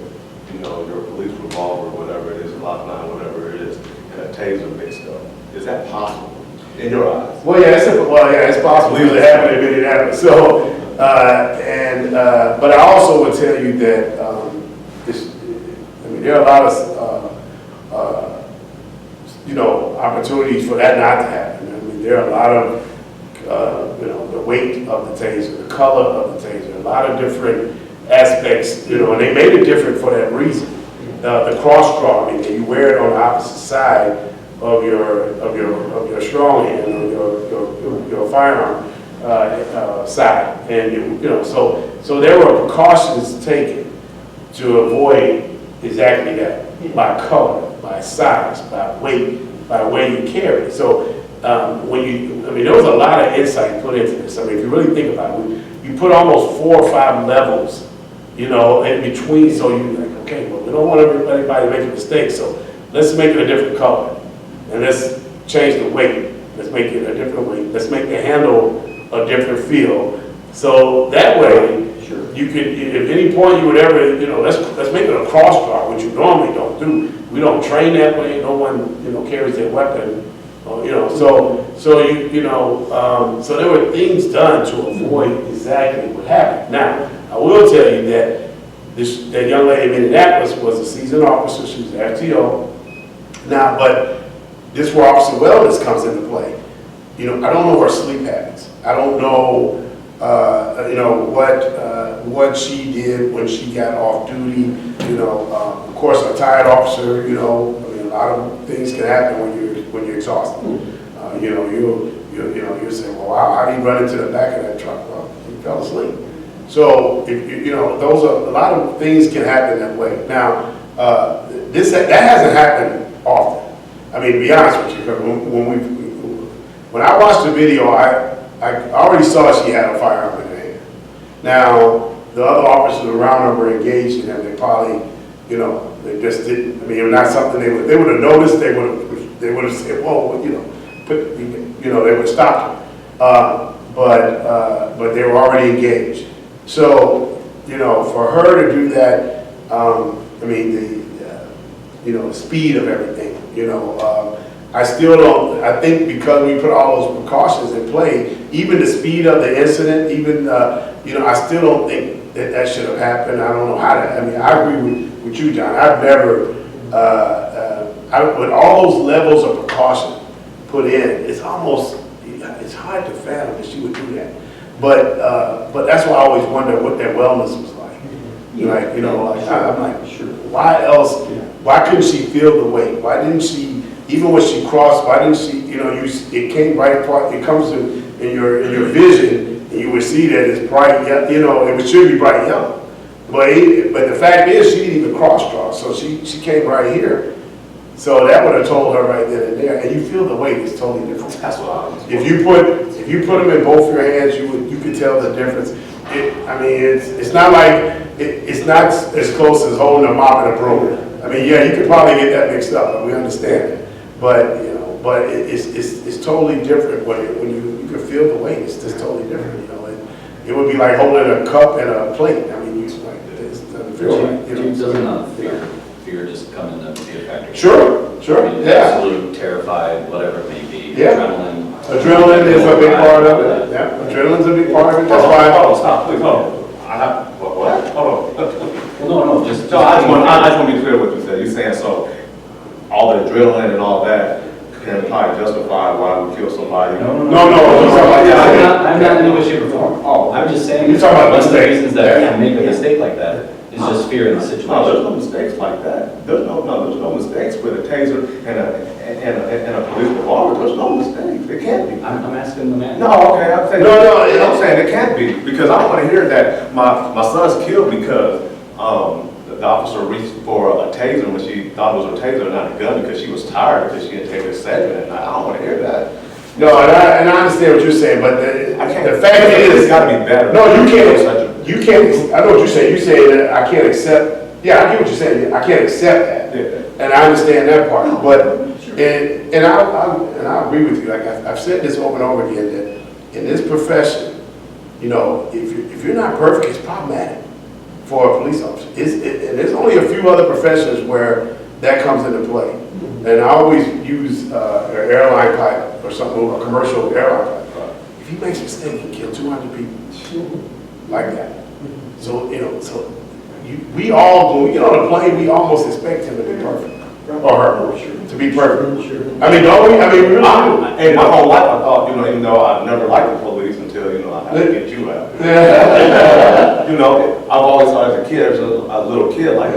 your police revolver, whatever it is, a Glock 9, whatever it is, and a taser mixed up? Is that possible in your eyes? Well, yeah, it's possible to happen if it happens. So, but I also would tell you that there are a lot of opportunities for that not to happen. I mean, there are a lot of the weight of the taser, the color of the taser, a lot of different aspects. And they made it different for that reason. The cross draw, I mean, you wear it on the opposite side of your strong hand or your firearm side, and so there were precautions taken to avoid exactly that, by color, by size, by weight, by the way you carry. So there was a lot of insight put into this. I mean, if you really think about it, you put almost 4 or 5 levels, in between. So you're like, okay, well, we don't want everybody making mistakes, so let's make it a different color. And let's change the weight. Let's make it a different weight. Let's make the handle a different feel. So that way, you could, if any point you would ever, let's make it a cross draw, which you normally don't do. We don't train that way. No one, carries their weapon. So there were things done to avoid exactly what happened. Now, I will tell you that that young lady in Minneapolis was a seasoned officer. She was an FTO. Now, but this is where Officer Wellness comes into play. I don't know her sleep habits. I don't know, what she did when she got off duty. Of course, a tired officer. A lot of things can happen when you're exhausted. You'll say, well, wow, how did he run into the back of that truck? Well, he fell asleep. So, those are a lot of things can happen that way. Now, that hasn't happened often. I mean, to be honest with you, because when I watched the video, I already saw she had a firearm in her hand. Now, the other officers around her were engaged in them. They probably, they just didn't. I mean, it was not something they would have noticed. They would have said, whoa, they would have stopped her. But they were already engaged. So, for her to do that, the speed of everything, I still don't, I think because we put all those precautions in play, even the speed of the incident, I still don't think that should have happened. I don't know how to, I agree with you, John. I've never with all those levels of precaution put in, it's almost, it's hard to fathom that she would do that. But that's why I always wonder what their wellness was like. Like, you know, like, I'm like, why else, why couldn't she feel the weight? Why didn't she, even when she crossed, why didn't she, you know, it came right apart, it comes in your vision, and you would see that it's bright, you know, it should be bright yellow. But the fact is, she didn't even cross-draw, so she came right here. So that would have told her right then and there, and you feel the weight is totally different. That's what I was. If you put them in both your hands, you could tell the difference. I mean, it's not like, it's not as close as holding a mop and a broom. I mean, yeah, you could probably get that mixed up, but we understand it. But, you know, but it's totally different when you can feel the weight. It's just totally different, you know. It would be like holding a cup and a plate. I mean, it doesn't feel right. You know? Doesn't fear just come into be a factor? Sure, I mean, yeah. Absolute, terrified, whatever it may be. Yeah. Adrenaline. Is a big part of it. Yeah, adrenaline's a big part of it. That's why. Hold on, stop, please, hold on. I have, what? Hold on. Well, no, just. So I just want to be clear what you said. You're saying so all the adrenaline and all that can probably justify why we kill somebody. No. I'm not in any way, shape, or form. Oh, I'm just saying. You're talking about one of the mistakes. reasons that I make a mistake like that is just fear in the situation. No, there's no mistakes like that. There's no mistakes with a taser and a police revolver. There's no mistakes. It can't be. I'm asking the man. No, okay, I'm saying. I'm saying it can't be because I don't want to hear that my son's killed because the officer reached for a taser when she thought it was a taser, not a gun, because she was tired because she didn't take her segment. And I don't want to hear that. No, and I understand what you're saying, but the fact is, it's got to be better. No, you can't. I know what you're saying. You're saying that I can't accept. Yeah, I get what you're saying. I can't accept that, and I understand that part. But and I agree with you. Like I've said this over and over again that in this profession, you know, if you're not perfect, it's problematic for a police officer. And there's only a few other professions where that comes into play. And I always use an airline pilot or something, a commercial airline pilot. If he makes a mistake, he kills 200 people. Like that. So, you know, we all, when we get on a plane, we almost expect him to be perfect. Or her to be perfect. I mean, don't we? I mean, really. And my whole life I thought, you know, even though I never liked the police until, you know, I had to get you out. You know, I've always thought as a kid, as a little kid, like,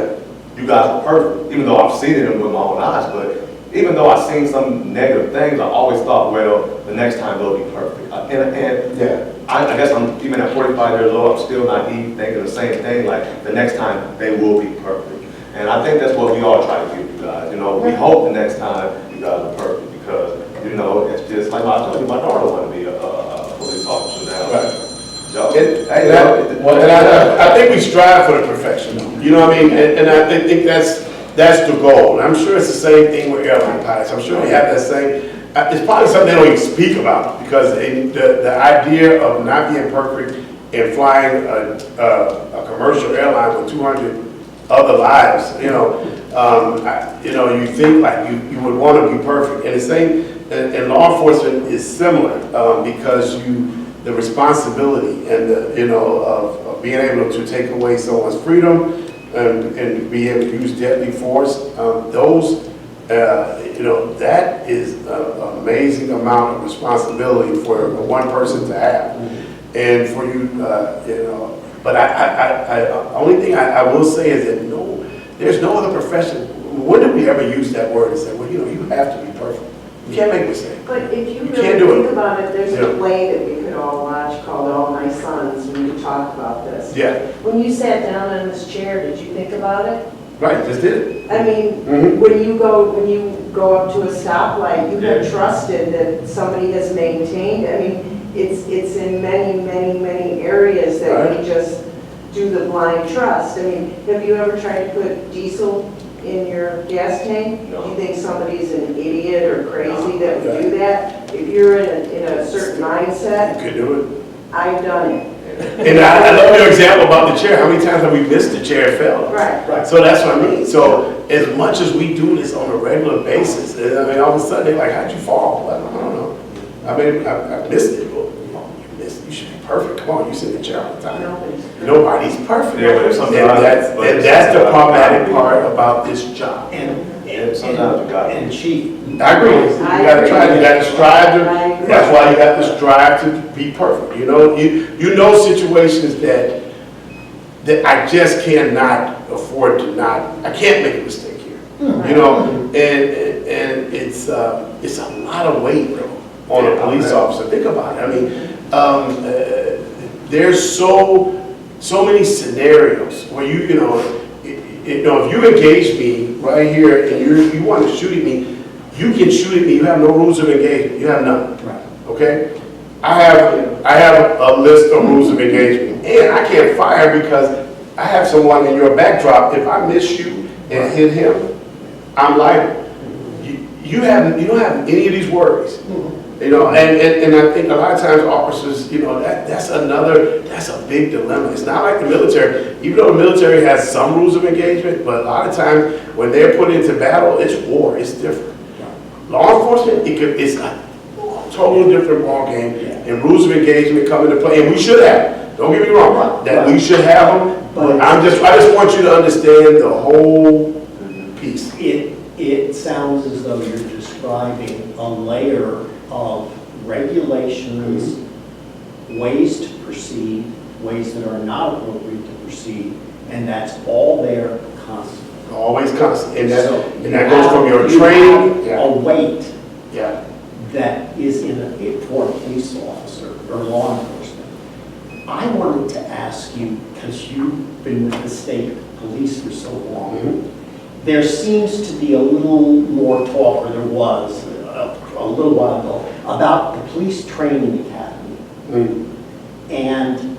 you guys are perfect. Even though I've seen it with my own eyes, but even though I've seen some negative things, I always thought, well, the next time they'll be perfect. I guess I'm, even at 45 years old, I'm still naive, thinking the same thing, like, the next time they will be perfect. And I think that's what we all try to do, you guys. You know, we hope the next time you guys are perfect because, you know, it's just like I told you, my daughter wanted to be a police officer now. Right. So, I think we strive for the perfection, you know what I mean? And I think that's the goal. And I'm sure it's the same thing with airline pilots. I'm sure they have that same, it's probably something they don't even speak about because the idea of not being perfect and flying a commercial airline with 200 other lives, you know, you think like you would want to be perfect. And the same, and law enforcement is similar because the responsibility and of being able to take away someone's freedom and be able to use deadly force, that is an amazing amount of responsibility for one person to have. And for you, but only thing I will say is that there's no other profession. When did we ever use that word and say, well, you have to be perfect. You can't make mistakes. But if you can't really do think it. about it, there's a play that we could all watch called All My Sons, and we could talk about this. Yeah, When you sat down in this chair, did you think about it? right, just did it. I mean, when you go up to a stoplight, you have trusted that somebody has maintained. I mean, it's in many, many, many areas that we just do the blind trust. I mean, have you ever tried to put diesel in your gas tank? No. Do you think somebody's an idiot or crazy that would do that? If you're in a certain mindset, You could do it. I've done it. And I love your example about the chair. How many times have we missed the chair and fell? Right. So that's what I mean. So as much as we do this on a regular basis, I mean, all of a sudden they're like, how'd you fall? Well, I don't know. I mean, I missed it. Well, you missed it. You should be perfect. Come on, you sit in the chair all the time. Nobody's perfect. Yeah, but if something and that's the problematic part about this job. And And sometimes you got And Chief, I agree. You gotta try, you gotta strive to, that's why you have to strive to be perfect. You know situations that I just cannot afford to I can't make a mistake here. You know, and it's a lot of weight on a police officer. Think about it. I mean, there's so many scenarios where you know, if you engage me right here and you want to shoot at me, you can shoot at me. You have no rules of engagement. You have none. right. Okay? I have a list of rules of engagement, and I can't fire because I have someone in your backdrop. If I miss you and hit him, I'm liable. You don't have any of these worries. You know, and I think a lot of times officers, you know, that's a big dilemma. It's not like the military, even though the military has some rules of engagement, but a lot of times when they're put into battle, it's war, it's different. Law enforcement, it's a totally different ballgame, and rules of engagement come into play, and we should have, don't get me wrong, that we should have them, but I just want you to understand the whole piece. It sounds as though you're describing a layer of regulations, ways to proceed, ways that are not appropriate to proceed, and that's all there constantly. Always constant, and So that goes from your training. You have a weight Yeah. that is for a police officer or law enforcement. I wanted to ask you, because you've been with the state police for so long, there seems to be a little more talk, or there was a little while ago, about the police training academy. And,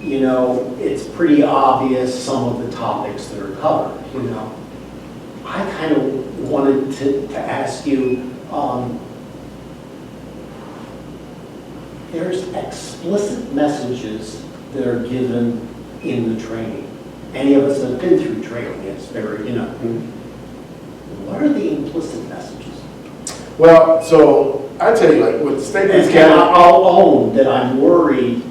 you know, it's pretty obvious some of the topics that are covered, you know. I kind of wanted to ask you, there's explicit messages that are given in the training. Any of us that have been through training, it's very, you know. What are the implicit messages? Well, so I tell you, like with the state police And academy, I'll own that I'm worried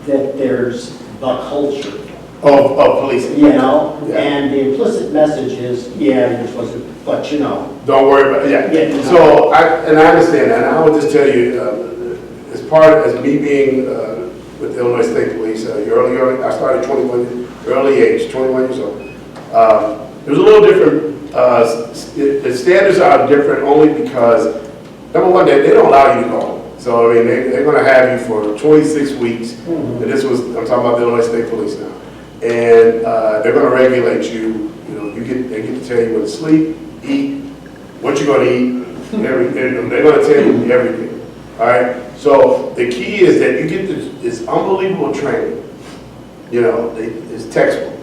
that there's the culture, of policing. you know? Yeah. And the implicit message is, yeah, you're supposed to, but you know. Don't worry about it. Yeah. Yeah. So I understand that, and I would just tell you, as me being with the Illinois State Police, early, I started 21 years old. It was a little different. The standards are different only because, number one, they don't allow you to go home. So I mean, they're going to have you for 26 weeks. And this was, I'm talking about the Illinois State Police now, and they're going to regulate you. You know, they get to tell you when to sleep, eat, what you're going to eat, everything. They're going to tell you everything. All right. So the key is that you get this unbelievable training. You know, it's textbook.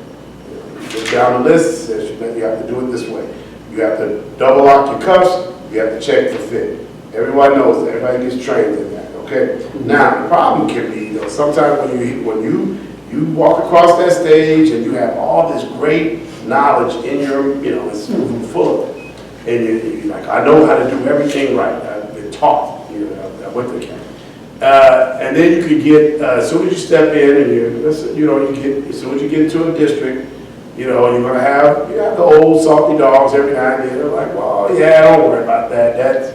You go down the list, says you have to do it this way. You have to double lock your cuffs. You have to check for fit. Everybody knows that. Everybody gets trained in that. Okay. Now the problem can be, you know, sometimes when you walk across that stage and you have all this great knowledge in your, you know, it's full of it, and you're like, I know how to do everything right. I've been taught. You know, I went to camp. And then you could get, as soon as you step in and as soon as you get into a district, you know, you're gonna have the old salty dogs every now and then. They're like, well, yeah, don't worry about that. That's,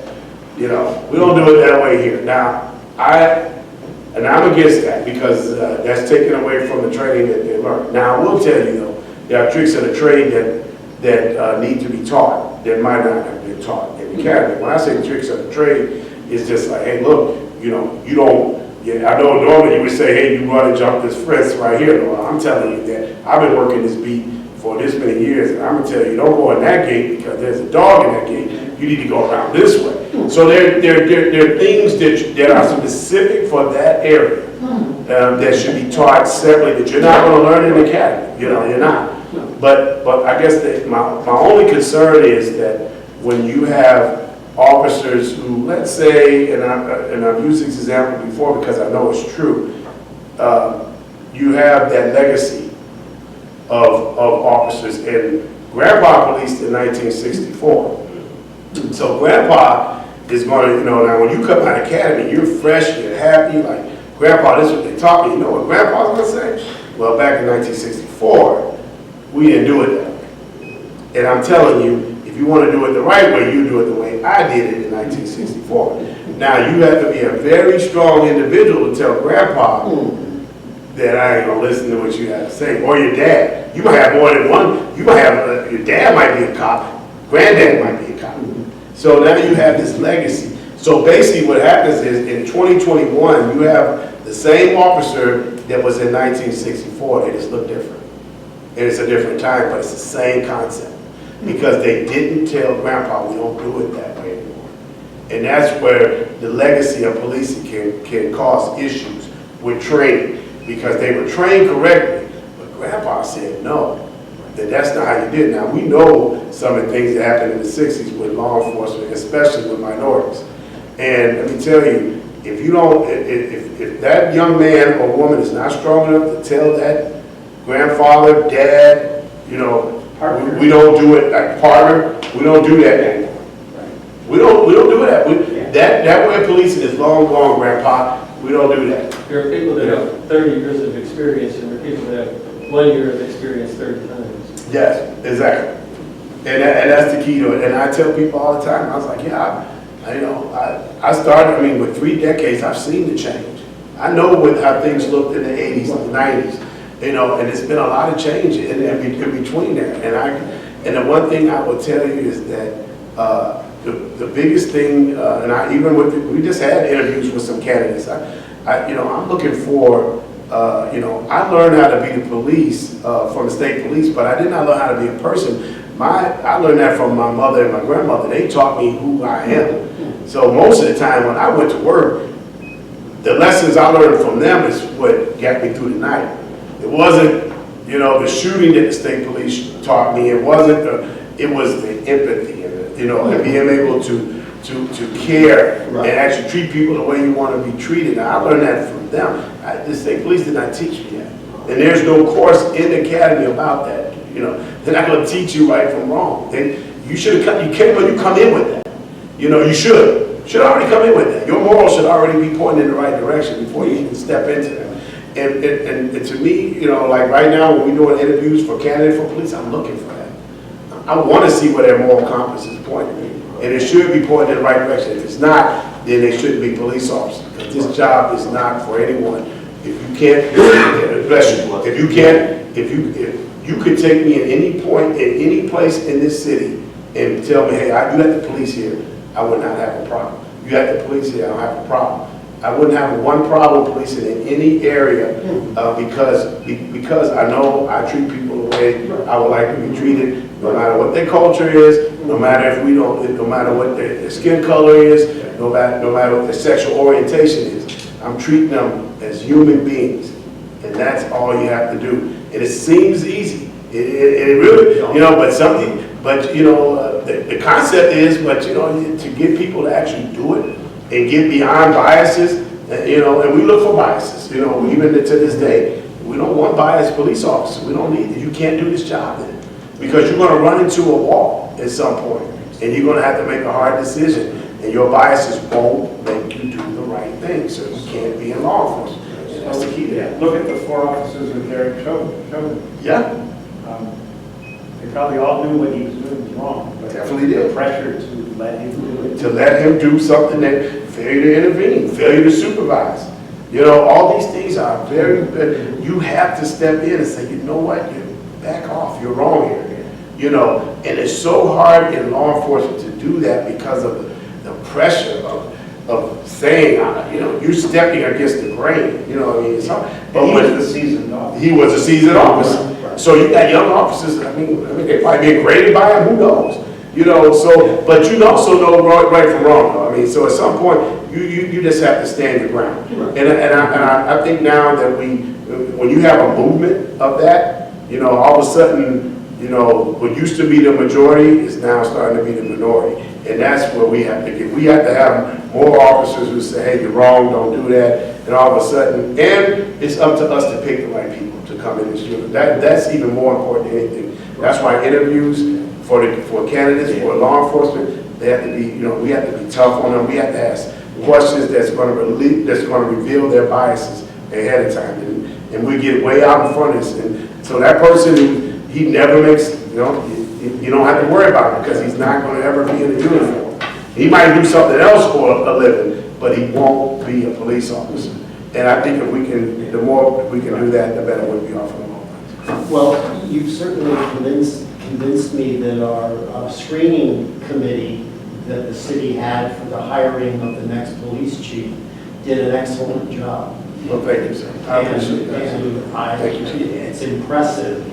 you know, we don't do it that way here. Now, I'm against that because that's taken away from the training that they learn. Now, I will tell you though, there are tricks of the trade that need to be taught that might not have been taught in the academy. When I say tricks of the trade, it's just like, hey, look, you know, you don't. Yeah, I know normally you would say, hey, you run and jump this fence right here. Well, I'm telling you that I've been working this beat for this many years, and I'm gonna tell you, don't go in that gate because there's a dog in that gate. You need to go around this way. So there are things that are specific for that area that should be taught separately that you're not going to learn in the academy. You know, you're not. But I guess my only concern is that when you have officers who, let's say, and I've used this example before because I know it's true, you have that legacy of officers, and Grandpa policed in 1964. So Grandpa is going to, you know, now when you come out of academy, you're fresh, you're happy, like, Grandpa, this is what they taught me. You know what Grandpa's going to say? Well, back in 1964, we didn't do it that way. And I'm telling you, If you want to do it the right way, you do it the way I did it in 1964. Now, you have to be a very strong individual to tell grandpa that I ain't gonna listen to what you have to say, or your dad. You might have more than one. You might have, your dad might be a cop, granddad might be a cop. So now you have this legacy. So basically what happens is in 2021, you have the same officer that was in 1964, they just look different. And it's a different time, but it's the same concept. Because they didn't tell grandpa, we don't do it that way anymore. And that's where the legacy of policing can cause issues with training. Because they were trained correctly, but grandpa said no, that's not how you did it. Now, we know some of the things that happened in the 60s with law enforcement, especially with minorities. And let me tell you, if you don't, if that young man or woman is not strong enough to tell that grandfather, dad, you know, we don't do it, like partner, we don't do that anymore. We don't do that. That way of policing is long gone, grandpa. We don't do that. There are people that have 30 years of experience, and there are people that have 1 year of experience 30 times. Yes, exactly. And that's the key to it. And I tell people all the time, I was like, yeah, I started, I mean, with 3 decades, I've seen the change. I know how things looked in the 80s and the 90s, you know, and it's been a lot of change in between there. And the one thing I will tell you is that the biggest thing, we just had interviews with some candidates. I'm looking for, I learned how to be the police from the state police, but I did not learn how to be a person. I learned that from my mother and my grandmother. They taught me who I am. So most of the time when I went to work, the lessons I learned from them is what got me through the night. It wasn't, the shooting that the state police taught me. It was the empathy and being able to care and actually treat people the way you want to be treated. Now, I learned that from them. The state police did not teach me that. And there's no course in the academy about that. They're not going to teach you right from wrong. You should have you come in with that. You should already come in with that. Your morals should already be pointing in the right direction before you even step into that. And to me, like right now when we're doing interviews for candidates for police, I'm looking for that. I want to see where their moral compass is pointing. And it should be pointing in the right direction. If it's not, then they shouldn't be police officers. Because this job is not for anyone. If you can't, bless you, if you could take me at any point, at any place in this city and tell me, hey, I do have the police here, I would not have a problem. You have the police here, I don't have a problem. I wouldn't have one problem policing in any area because I know I treat people the way I would like to be treated, no matter what their culture is, no matter what their skin color is, no matter what their sexual orientation is. I'm treating them as human beings, and that's all you have to do. And it seems easy. It really, the concept is, to get people to actually do it and get beyond biases, and we look for biases, even to this day. We don't want biased police officers. We don't need it. You can't do this job then. Because you're going to run into a wall at some point, and you're going to have to make a hard decision, and your biases won't make you do the right thing, so you can't be in law enforcement. And that's the key to that. Look at the 4 officers with Derek Chauvin. Yeah. They probably all knew what he was doing was wrong. But Definitely did. the pressure to let him do it. To let him do something that failure to intervene, failure to supervise. All these things are very good. You have to step in and say, you know what, you back off, you're wrong here. And it's so hard in law enforcement to do that because of the pressure of saying, you're stepping against the grain. It's hard. But he was the seasoned officer. He was a seasoned officer. So you got young officers, I mean they probably being graded by him, who knows? But you also know right from wrong. Though. So at some point, you just have to stand your ground. And I think now that when you have a movement of that, all of a sudden, what used to be the majority is now starting to be the minority. And that's where we have to get. We have to have more officers who say, hey, you're wrong, don't do that. And all of a sudden, and it's up to us to pick the right people to come in this unit. That's even more important than anything. That's why interviews for candidates, for law enforcement, they have to be, we have to be tough on them. We have to ask questions that's going to reveal their biases ahead of time. And we get way out in front of this. And so that person he never makes, you don't have to worry about it because he's not going to ever be in a uniform. He might do something else for a living, but he won't be a police officer. And I think if we can, the more we can do that, the better we'll be off in the long run. Well, you've certainly convinced me that our screening committee that the city had for the hiring of the next police chief did an excellent job. Well, thank you, sir. I appreciate that. Thank you. It's impressive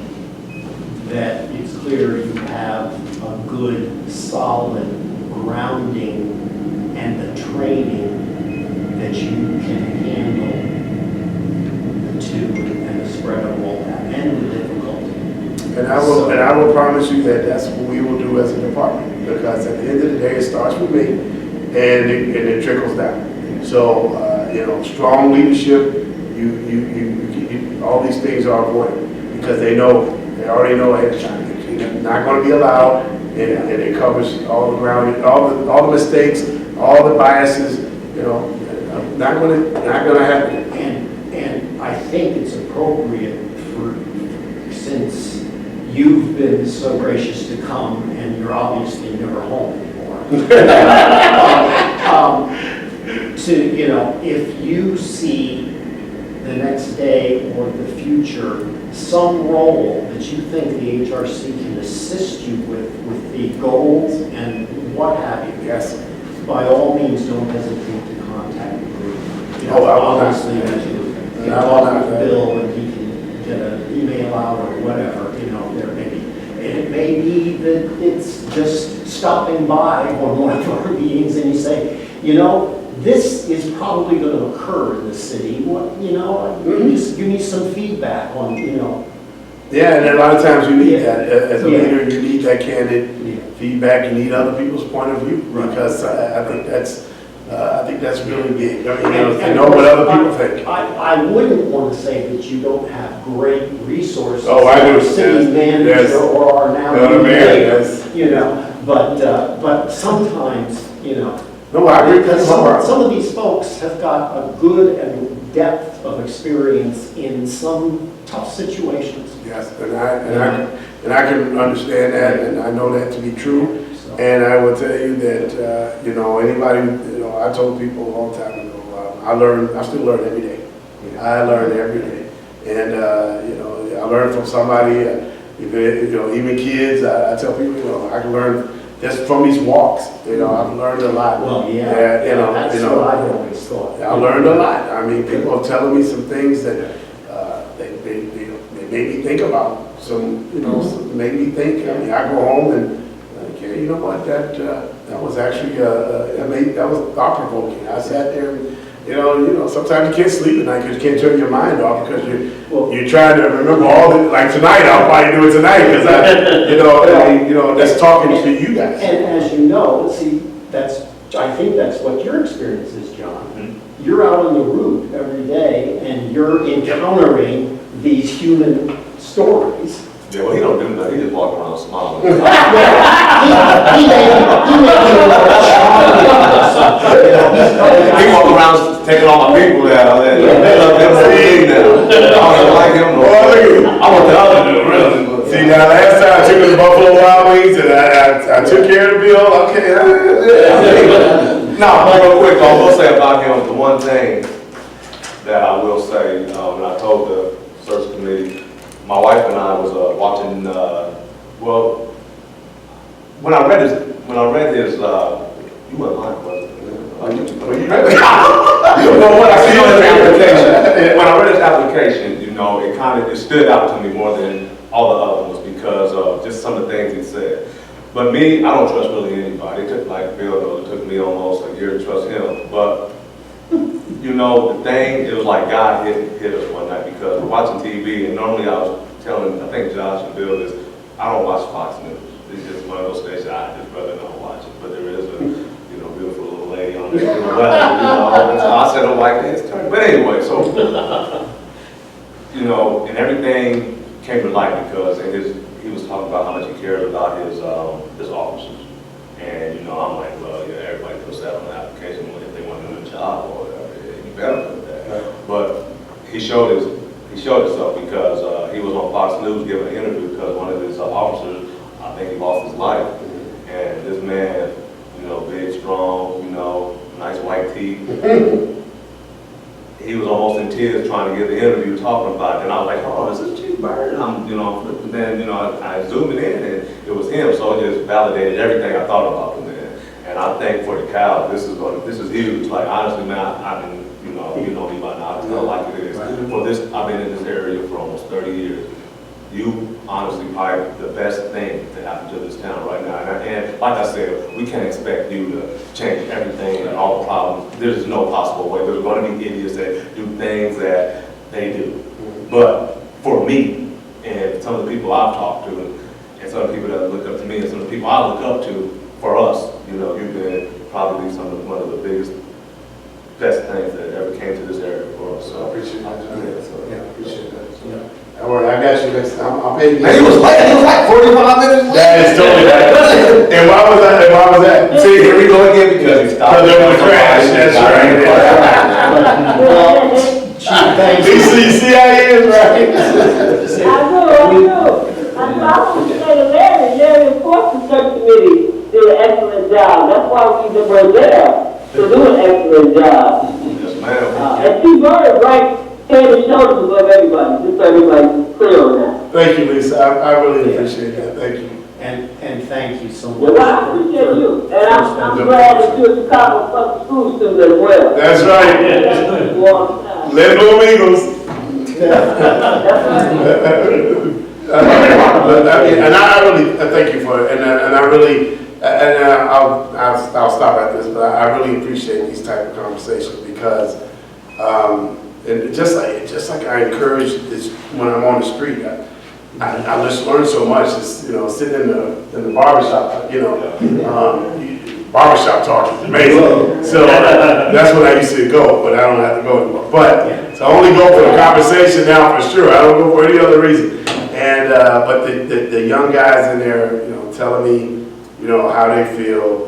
that it's clear you have a good, solid grounding and the training that you can handle the two and the spread of all that and the difficulty. And I will promise you that that's what we will do as a department, because at the end of the day, it starts with me and it trickles down. So, strong leadership, all these things are important because they already know ahead of time. It's not going to be allowed, and it covers all the ground, all the mistakes, all the biases, not going to happen. And I think it's appropriate since you've been so gracious to come and you're obviously never home anymore. If you see the next day or the future, some role that you think the HRC can assist you with the goals and what have you, Yes. by all means, don't hesitate to contact the group. Oh, I will not. Obviously, as you I will talk not. with Bill and he can get an email out or whatever, there may be. And it may be that it's just stopping by on one of our meetings and you say, this is probably going to occur in the city. You need some feedback on, Yeah, and a lot of times you need that. As a Yeah. leader, you need that candid feedback. You need other people's point of view, Right. because I think that's really big. To know what other people think. I wouldn't want to say that you don't have great resources. Oh, I do. Our city Yes. manager Yes. or our now Another mayor, mayor, yes. but sometimes, No, I agree. because some of these folks have got a good and depth of experience in some tough situations. Yes, and I can understand that, and I know that to be true. So, And I will tell you that, anybody, I told people a long time ago, I still learn every day. I learn every day. And, I learn from somebody, even kids, I tell people, I can learn just from these walks. I've learned a lot. well, that's what I've always thought. I learned a lot. I mean, people are telling me some things that they made me think about. Made me think. I mean, I go home and you know what? That was actually that was thought provoking. I sat there and sometimes you can't sleep at night because you can't turn your mind off because you're trying to remember all the, like tonight. I'll probably do it tonight because that's talking to you guys. And as you know, I think that's what your experience is, John. Mm-hmm. You're out on the route every day and you're encountering these human stories. Yeah, well, he don't do that. He just walk around smiling. He may be a little charming or something, He walk around taking all my people out. They love him now. I don't like him. I want the other dude, really. See, now last time I took him to Buffalo Wild Wings and I took care of the bill. Okay. No, real quick, I will say about him, the one thing that I will say, and I told the search committee, my wife and I was watching, when I read his, you weren't lying, was it? When I read his application, it stood out to me more than all the other ones because of just some of the things he said. But me, I don't trust really anybody. It took, like Bill knows, it took me almost a year to trust him. But, the thing, it was like God hit us one night because we're watching TV, and normally I was telling, I think Josh and Bill this, I don't watch Fox News. It's just one of those stations I just rather not watch it. But there is a, beautiful little lady on there. So I said, oh, like this. But anyway, so, and everything came to light because he was talking about how much he cared about his officers. And, I'm like, well, everybody puts that on the application if they want to do a job or whatever. You better put that. But he showed himself because he was on Fox News giving an interview because one of his officers, I think he lost his life. And this man, you know, big, strong, you know, nice white teeth. He was almost in tears trying to get the interview talking about it. And I was like, oh, is this Chief Bird? And I'm, you know, and then, you know, I zoomed in and it was him. So it just validated everything I thought about the man. And I think for the Cal, this is huge. Like, honestly, man, I've been, you know me by now, I tell like it is. For this, I've been in this area for almost 30 years. You honestly are the best thing to happen to this town right now. And like I said, we can't expect you to change everything and all the problems. There's no possible way. There's going to be idiots that do things that they do. But for me, and some of the people I've talked to, and some of the people that look up to me, and some of the people I look up to, for us, you know, you've been probably one of the biggest, best things that ever came to this area for us. So I appreciate that. yeah, Appreciate that. Don't worry, I got you next time. I'll pay you. Man, he was like 45 minutes late. That is totally right. And why was that? See, here we go again because he stopped. Because there was a crash, that's right. See how he is, right? I know. I'm also saying Larry Enforcement Search Committee did an excellent job. That's why we were there, to do an excellent job. Yes, ma'am. And Chief Bird, right, head and shoulders above everybody, just so everybody's clear on that. Thank you, Lisa. I really appreciate that. Thank you. And thank you so much. Well, I appreciate you, and I'm glad that you're a Chicago public school student as well. That's right. Let go Eagles. That's right. And I really thank you for it. And I really, I'll stop at this, but I really appreciate these type of conversations because, and just like I encourage this when I'm on the street. I just learned so much, just, you know, sitting in the barbershop, you know, barbershop talk is amazing. So that's when I used to go, but I don't have to go anymore. But so I only go for the conversation now for sure. I don't go for any other reason. And but the young guys in there, you know, telling me, you know, how they feel,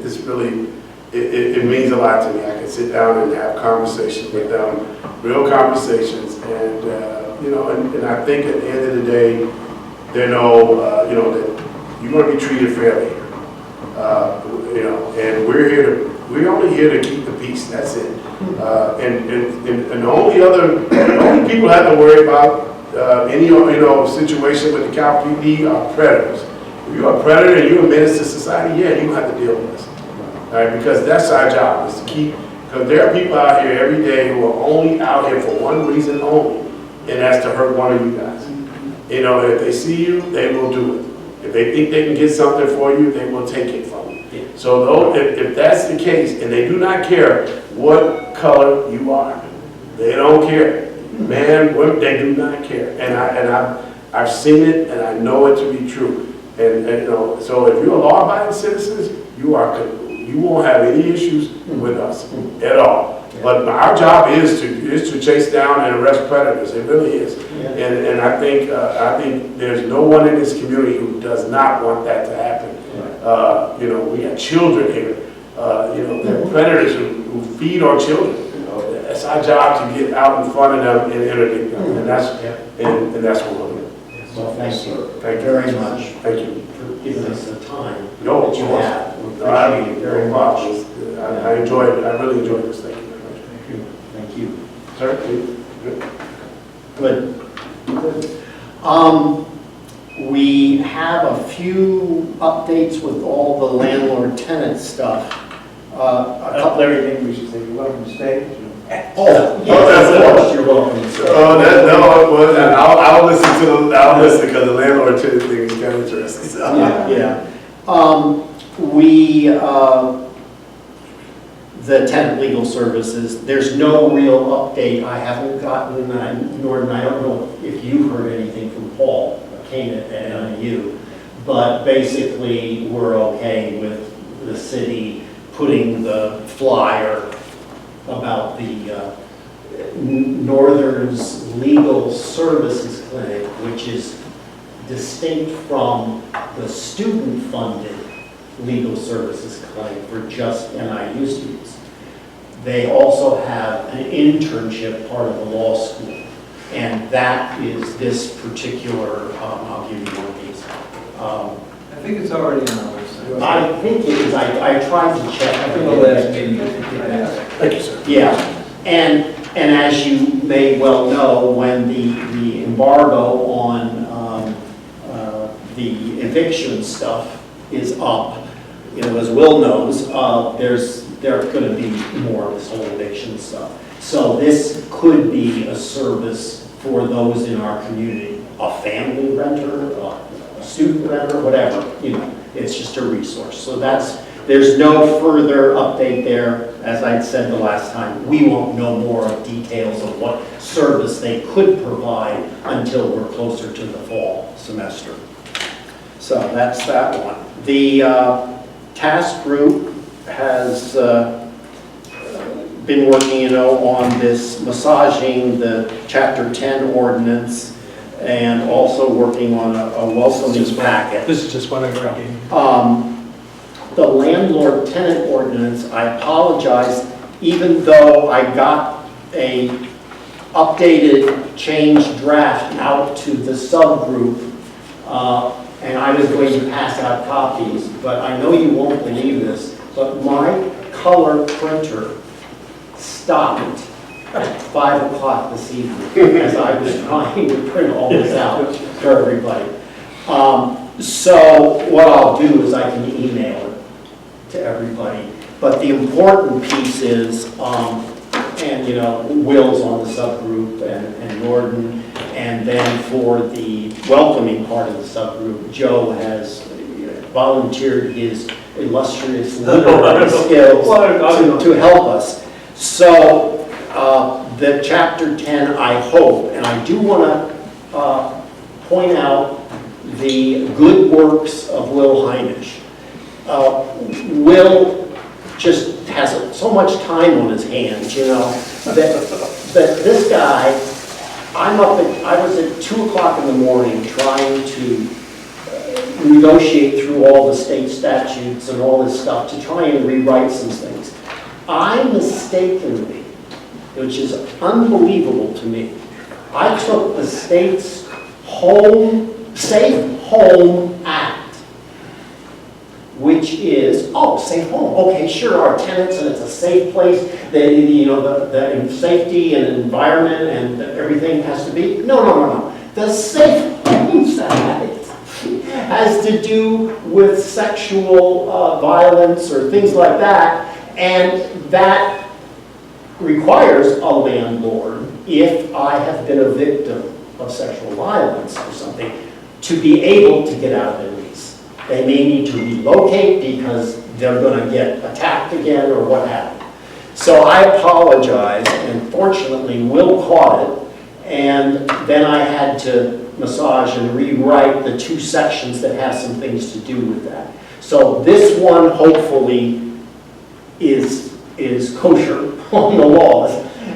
it's really, it means a lot to me. I can sit down and have conversations with them, real conversations, and you know, and I think at the end of the day, they know, you know, that you're going to be treated fairly here. You know, and we're only here to keep the peace. That's it. And the only people that have to worry about any situation with the Cal PD are predators. If you're a predator and you're a menace to society, yeah, you have to deal with this. All right, because that's our job, is to keep. Because there are people out here every day who are only out here for one reason only, and that's to hurt one of you guys. You know, if they see you, they will do it. If they think they can get something for you, they will take it from you. Yeah. So though, if that's the case, and they do not care what color you are, they don't care. Man, women, they do not care. And I've seen it, and I know it to be true. And you know, so if you're a law-abiding citizen, you won't have any issues with us at all. But our job is to chase down and arrest predators. It really is. Yeah. And I think there's no one in this community who does not want that to happen. You know, we have children here. You know, there are predators who feed our children. You know, it's our job to get out in front of them and interdict them, and that's what we're doing. Well, thank you. Thank you very much. Thank you For giving us the time No, that you have. We I appreciate it very much. I enjoyed it. I really enjoyed this. Thank you very much. Thank you. Sir, Good. We have a few updates with all the landlord-tenant stuff. Larry, maybe we should say you're welcome to stay. Oh, yes, of course, you're welcome. I'll listen because the landlord-tenant thing is kind of interesting. So. Yeah. The tenant legal services, there's no real update. I haven't gotten, nor I don't know if you've heard anything from Paul Kane at NIU, but basically we're okay with the city putting the flyer about the Northern's Legal Services Clinic, which is distinct from the student-funded legal services clinic for just NIU students. They also have an internship part of the law school. And that is this particular, I'll give you one of these. I think it's already on our website. I think it is, I tried to check. After the last meeting, I think you asked. Thank you, sir. Yeah, and as you may well know, when the embargo on the eviction stuff is up, you know, as Will knows, there are going to be more of this whole eviction stuff. So this could be a service for those in our community, a family renter, a student renter, whatever, you know, it's just a resource. So there's no further update there. As I said the last time, we won't know more of details of what service they could provide until we're closer to the fall semester. So that's that one. The task group has been working, you know, on this massaging the Chapter 10 ordinance and also working on a welcoming packet. This is just what I read you. The landlord-tenant ordinance, I apologize, even though I got a updated changed draft out to the subgroup, and I was going to pass out copies, but I know you won't believe this, but my color printer stopped at 5 o'clock this evening as I was trying to print all this out for everybody. So what I'll do is I can email it to everybody. But the important piece is, and you know, Will's on the subgroup and Norton, and then for the welcoming part of the subgroup, Joe has volunteered his illustrious literary skills to help us. So the Chapter 10, I hope, and I do want to point out the good works of Will Heinisch. Will just has so much time on his hands, you know, that this guy, I was at 2 o'clock in the morning trying to negotiate through all the state statutes and all this stuff to try and rewrite some things. I mistakenly, which is unbelievable to me, I took the state's Safe Home Act, which is, safe home, okay, sure, our tenants, and it's a safe place, you know, the safety and environment and everything has to be, no. The Safe Homes Act has to do with sexual violence or things like that, and that requires a landlord, if I have been a victim of sexual violence or something, to be able to get out of their lease. They may need to relocate because they're going to get attacked again or what have you. So I apologize, and fortunately Will caught it, and then I had to massage and rewrite the 2 sections that have some things to do with that. So this one hopefully is kosher on the laws,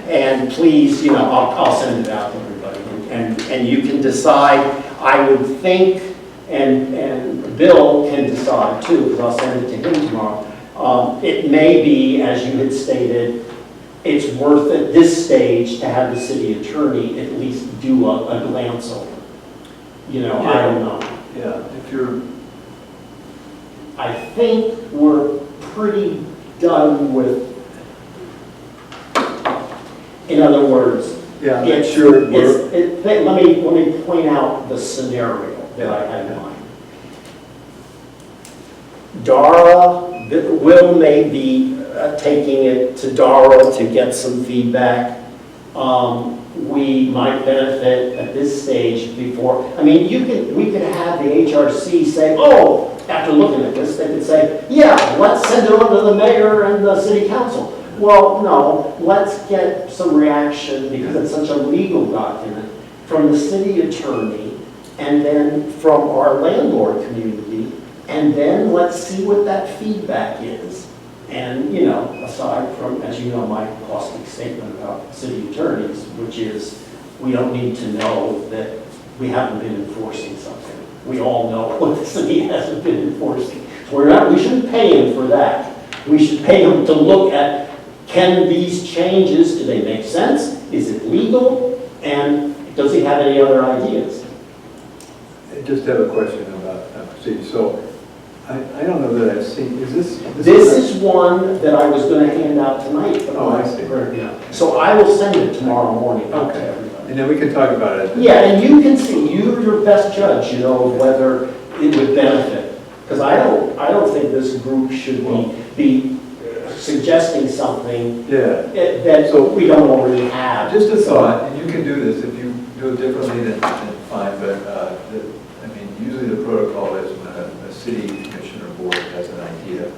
and please, you know, I'll send it out to everybody, and you can decide. I would think, and Bill can decide too, because I'll send it to him tomorrow. It may be, as you had stated, it's worth at this stage to have the city attorney at least do a glance over. You know, I don't know. Yeah, if you're, I think we're pretty done with, in other words, let me point out the scenario that I had in mind. Dara, Will may be taking it to Dara to get some feedback. We might benefit at this stage before, I mean, we could have the HRC say, after looking at this, they could say, yeah, let's send it on to the mayor and the city council. Well, no, let's get some reaction, because it's such a legal document, from the city attorney, and then from our landlord community, and then let's see what that feedback is. And, you know, aside from, as you know, my caustic statement about city attorneys, which is, we don't need to know that we haven't been enforcing something. We all know what the city hasn't been enforcing. We shouldn't pay him for that. We should pay him to look at, can these changes, do they make sense? Is it legal? And Does he have any other ideas? I just have a question about procedure. So I don't know that I've seen, is this? This is one that I was gonna hand out tonight. But Oh, I see. Yeah. So I will send it tomorrow morning out to Okay. everybody. And then we can talk about it. Yeah, and you can see, you're your best judge, you know, of whether it would benefit. Because I don't think this group should be suggesting something Yeah. that we don't already have. Just a thought, and you can do this, if you do it differently, then fine, but, I mean, usually the protocol is when a city commission or board has an idea,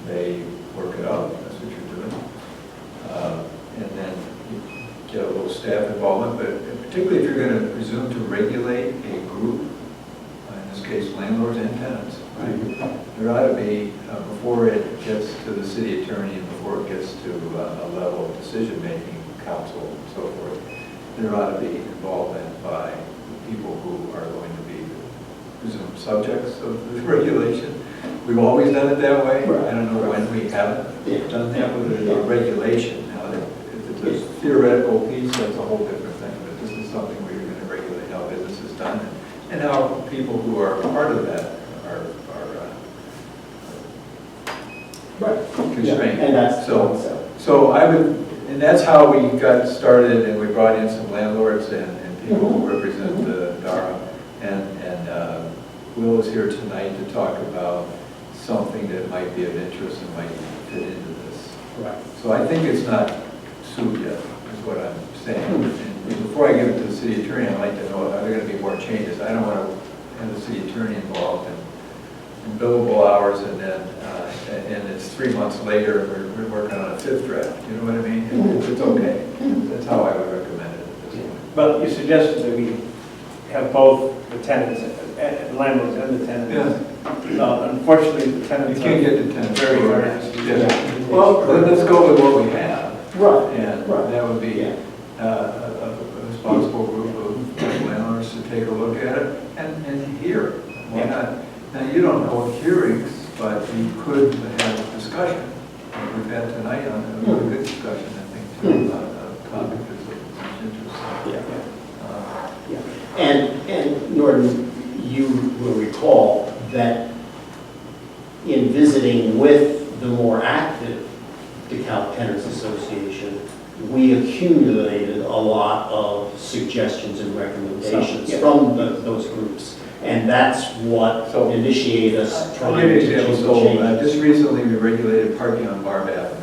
they work it out, that's what you're doing. And then you get a little staff involvement, but particularly if you're going to presume to regulate a group, in this case landlords and tenants, right? There ought to be, before it gets to the city attorney and before it gets to a level of decision-making, council and so forth, there ought to be involvement by people who are going to be presumed subjects of the regulation. We've always done it that way. I don't know when we haven't done that with a regulation. Now, if it's a theoretical piece, that's a whole different thing, but this is something where you're going to regulate how business is done and how people who are part of that are constrained. And that's So I would, and that's how we got started, and we brought in some landlords and people who represent the DARA. And Will is here tonight to talk about something that might be of interest and might fit into this. Right. So I think it's not sued yet, is what I'm saying. And before I give it to the city attorney, I'd like to know, are there going to be more changes? I don't want to have the city attorney involved in billable hours and then, and it's 3 months later, we're working on a 5th draft. You know what I mean? It's okay. That's how I would recommend it at this point. But you suggested that we have both the tenants, the landlords and the tenants. Unfortunately, the You tenants. can't get the tenants. Very hard. Yeah. Well, then let's go with what we have. Right. And that would be a responsible group of landlords to take a look at it and hear. Why not? Now, you don't know hearings, but you could have a discussion. Like we've had tonight on a really good discussion, I think, too, about a topic that's of much interest. And Norton, you will recall that in visiting with the more active DeKalb Tenants Association, we accumulated a lot of suggestions and recommendations from those groups. And that's what initiated us I'll trying give to you an make example. some So, changes. just recently, we regulated parking on Barb Avenue.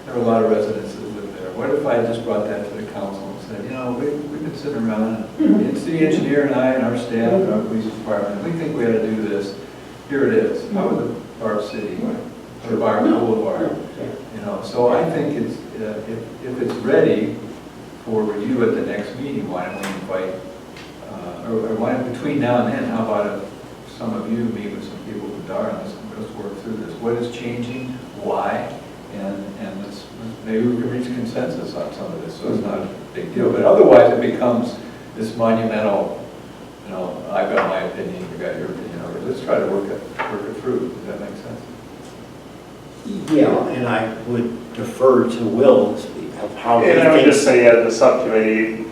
There were a lot of residents that live there. What if I just brought that to the council and said, you know, we've been sitting around, and the city engineer and I and our staff and our police department, we think we ought to do this. Here it is. How would the Barb City, or Barb Boulevard, you know? So I think it's, if it's ready for review at the next meeting, why don't we invite, or why don't, between now and then, how about if some of you meet with some people with DARA, let's work through this. What is changing, why, and maybe we can reach consensus on some of this, so it's not a big deal. But otherwise, it becomes this monumental, you know, I've got my opinion, you got your opinion, or let's try to work it through. Does that make sense? Yeah, and I would defer to Will to speak of how he And I would just thinks. say at the subcommittee,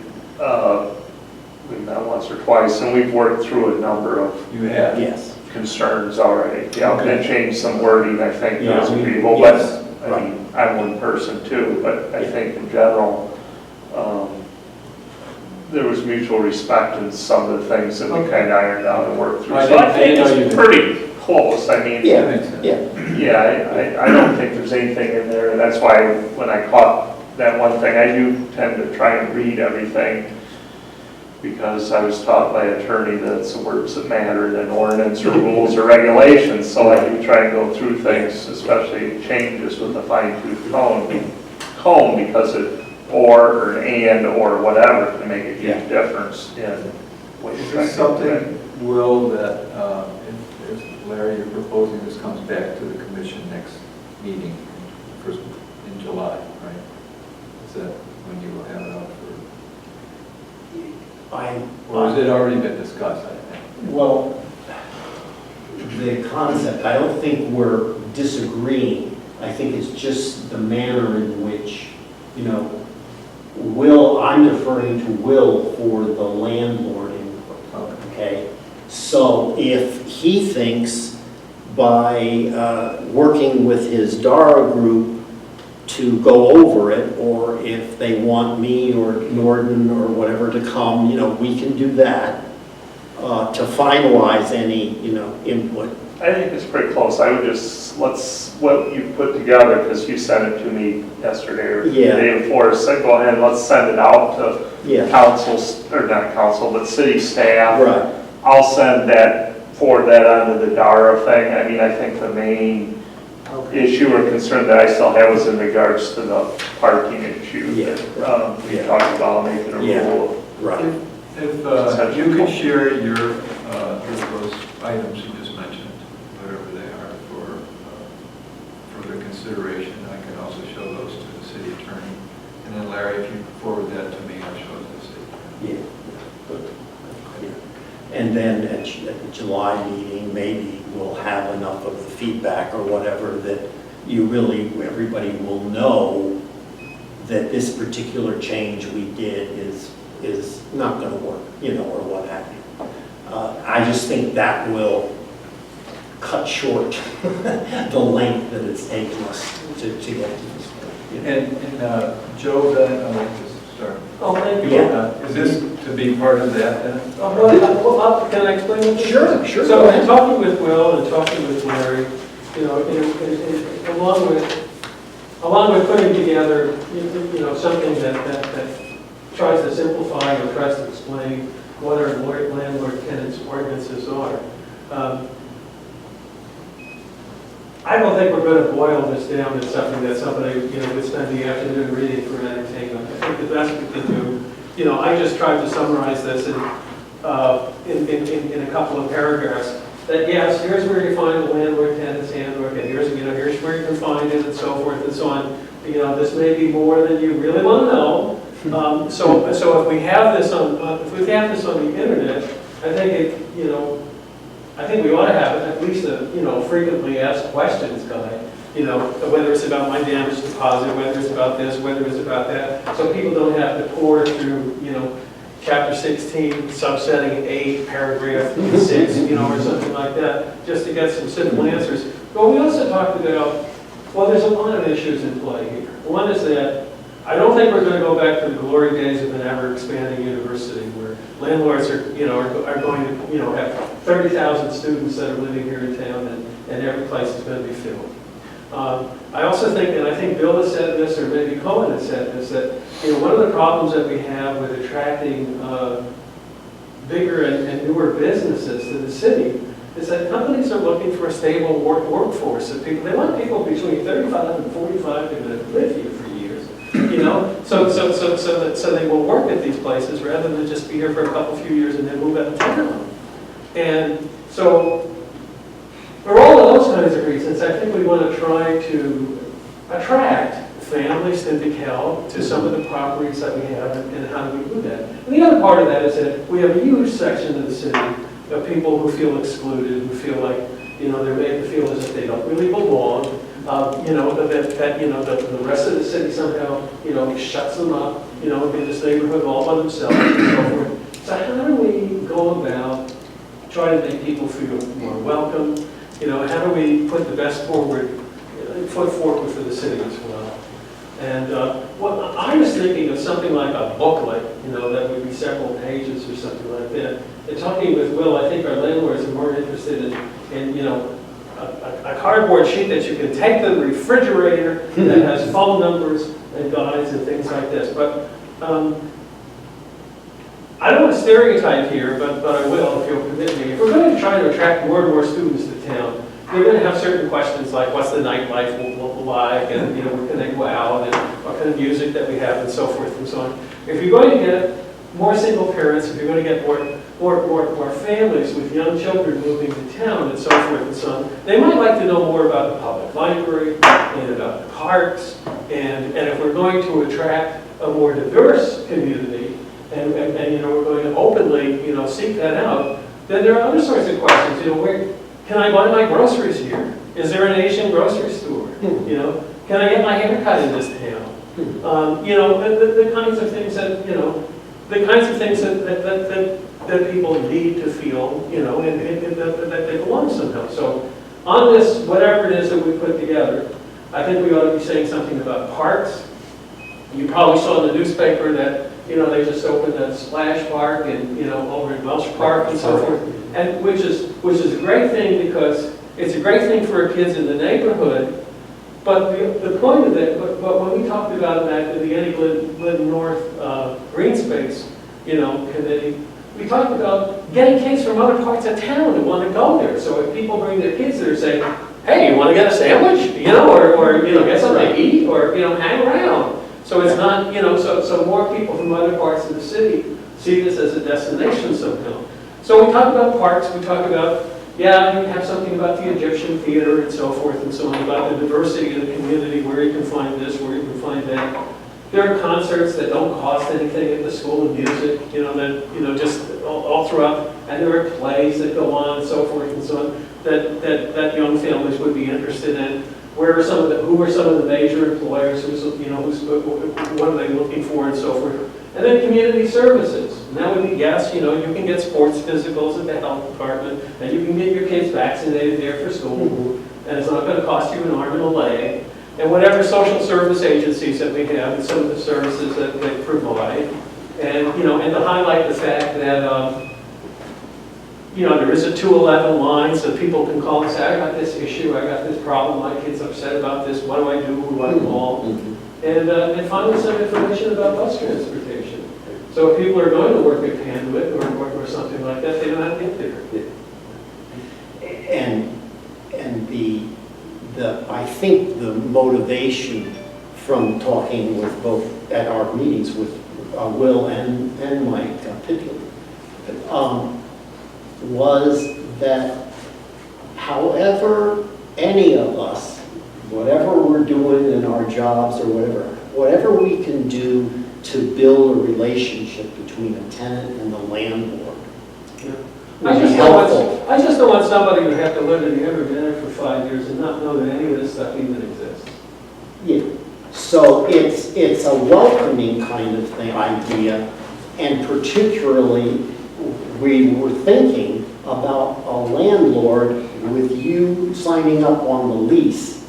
we've met once or twice, and we've worked through a number of You have? Yes. concerns already. Yeah, and changed some wording, I think, Yeah, as we- people, yes, but, I mean, I'm one person too, but I think in general, there was mutual respect in some of the things that we kind of ironed out and worked through. I So I didn't know think you it's did. pretty close. I mean, Yeah. That makes sense. Yeah. I don't think there's anything in there, and that's why when I caught that one thing, I do tend to try and read everything, because I was taught by an attorney that it's the words that matter than ordinance or rules or regulations, so I do try and go through things, especially changes with a fine-tooth comb, because it, or an and, or whatever, can make a huge difference in what you're Is trying this to do. something, Will, that if Larry, you're proposing this comes back to the commission next meeting, first in July, right? Is that when you will have it out for, or has it already been discussed, I think? Well, the concept, I don't think we're disagreeing. I think it's just the manner in which, you know, I'm deferring to Will for the landlord input, okay? So if he thinks by working with his DARA group to go over it, or if they want me or Norden or whatever to come, we can do that to finalize any, input. I think it's pretty close. I would just, what you put together, because you sent it to me yesterday or the Yeah. day before, so go ahead and let's send it out to Yeah, councils, or not council, but city staff. right. I'll forward that onto the DARA thing. I mean, I think the main issue or concern that I still have was in regards to the parking issue. Yeah, that we talked about making a Yeah. rule. Right. If you could share those items you just mentioned, whatever they are, for further consideration, I can also show those to the city attorney. And then Larry, if you forward that to me, I'll show it to the city attorney. Yeah. And then at the July meeting, maybe we'll have enough of the feedback or whatever that everybody will know that this particular change we did is not going to work, or what have you. I just think that will cut short the length that it's taken us to get to this point. And Joe, then, I'd like to start. Oh, thank you. Yeah. Is this to be part of that then? Can I explain it? Sure, sure. So in talking with Will and talking with Larry, along with putting together, something that tries to simplify or tries to explain what our landlord-tenants ordinances are. I don't think we're going to boil this down to something that somebody, would spend the afternoon reading for entertainment. I think the best we can do, I just tried to summarize this in a couple of paragraphs. That yes, here's where you find the landlord-tenant's handbook, and here's where you can find it, and so forth and so on. This may be more than you really want to know. So if we have this on the internet, I think I think we ought to have it, at least a frequently asked questions guide. Whether it's about my damage deposit, whether it's about this, whether it's about that, so people don't have to pour through chapter 16, subsetting 8, paragraph 6, or something like that, just to get some simple answers. But we also talked about, there's a lot of issues in play here. One is that I don't think we're going to go back to the glory days of an ever-expanding university where landlords are going to, have 30,000 students that are living here in town and every place is going to be filled. I also think, and I think Bill has said this, or maybe Cohen has said this, that one of the problems that we have with attracting bigger and newer businesses to the city is that companies are looking for a stable workforce of people. They want people between 35 and 45 that are going to live here for years, so they will work at these places rather than just be here for a few years and then move out of town. And so, for all of those kinds of reasons, I think we want to try to attract families to DeKalb to some of the properties that we have, and how do we do that? And the other part of that is that we have a huge section of the city of people who feel excluded, who feel like, they're made to feel as if they don't really belong, that the rest of the city somehow, shuts them up, in this neighborhood all by themselves and so forth. So how do we go about trying to make people feel more welcome? How do we put the best foot forward for the city as well? And I was thinking of something like a booklet, that would be several pages or something like that. And talking with Will, I think our landlords are more interested in a cardboard sheet that you can take to the refrigerator that has phone numbers and guides and things like this. But I don't want to stereotype here, but I will, if you'll permit me. If we're going to try to attract more and more students to town, we're going to have certain questions like what's the nightlife like, and where can they go out, and what kind of music that we have, and so forth and so on. If you're going to get more single parents, if you're going to get more families with young children moving to town, and so forth and so on, they might like to know more about the public library and about the parks, and if we're going to attract a more diverse community, and we're going to openly seek that out, then there are other sorts of questions. Where can I buy my groceries here? Is there an Asian grocery store? Can I get my hair cut in this town? You know, the kinds of things that, you know, the kinds of things that people need to feel, you know, and that they belong somehow. So on this, whatever it is that we put together, I think we ought to be saying something about parks. You probably saw in the newspaper that, you know, they just opened a splash park and, you know, over in Welsh Park and so forth. And which is a great thing because it's a great thing for kids in the neighborhood. But the point of it, but when we talked about that in the Eddie Glidden North Green Space, you know, committee, we talked about getting kids from other parts of town to want to go there. So if people bring their kids there, say, hey, you want to get a sandwich? You know, or you know, get something to eat, or, you know, hang around. So it's not, you know, so more people from other parts of the city see this as a destination somehow. So we talk about parks, we talk about, yeah, you have something about the Egyptian theater and so forth and so on, about the diversity of the community, where you can find this, where you can find that. There are concerts that don't cost anything at the School of Music, you know, that, you know, just all throughout, and there are plays that go on and so forth and so on, that young families would be interested in. Who are some of the major employers? You know, what are they looking for and so forth? And then community services. And that would be, yes, you know, you can get sports physicals at the health department, and you can get your kids vaccinated there for school, and it's not going to cost you an arm and a leg. And whatever social service agencies that we have, and some of the services that they provide, and, you know, and to highlight the fact that, you know, there is a 211 line, so people can call and say, I got this issue, I got this problem, my kid's upset about this, what do I do, who do I call? And finally some information about bus transportation. So if people are going to work at Panduit or something like that, they don't have to get there. And I think the motivation from talking with both at our meetings with Will and Mike Pitkin was that however any of us, whatever we're doing in our jobs or whatever we can do to build a relationship between a tenant and the landlord. Yeah. would be helpful. I just don't want somebody to have to live in the Evergreen for 5 years and not know that any of this stuff even exists. Yeah. So it's a welcoming kind of thing, idea, and particularly we were thinking about a landlord with you signing up on the lease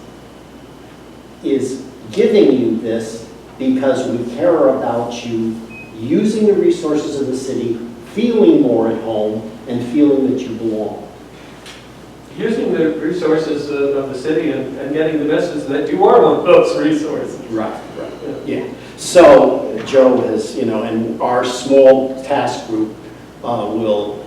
is giving you this because we care about you using the resources of the city, feeling more at home, and feeling that you belong. Using the resources of the city and getting the message that you are one of those resources. Right. Yeah. So Joe has, you know, and our small task group will,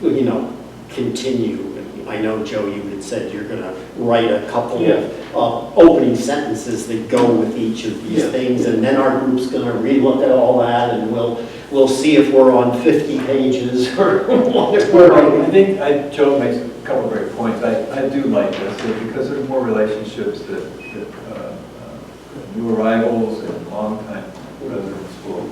you know, continue. I know, Joe, you had said you're going to write a couple of opening sentences that go with each of these things, and then our group's going to relook at all that, and we'll see if we're on 50 pages or whatever. I think Joe makes a couple of great points. I do like this because there's more relationships that new arrivals and long-time residents will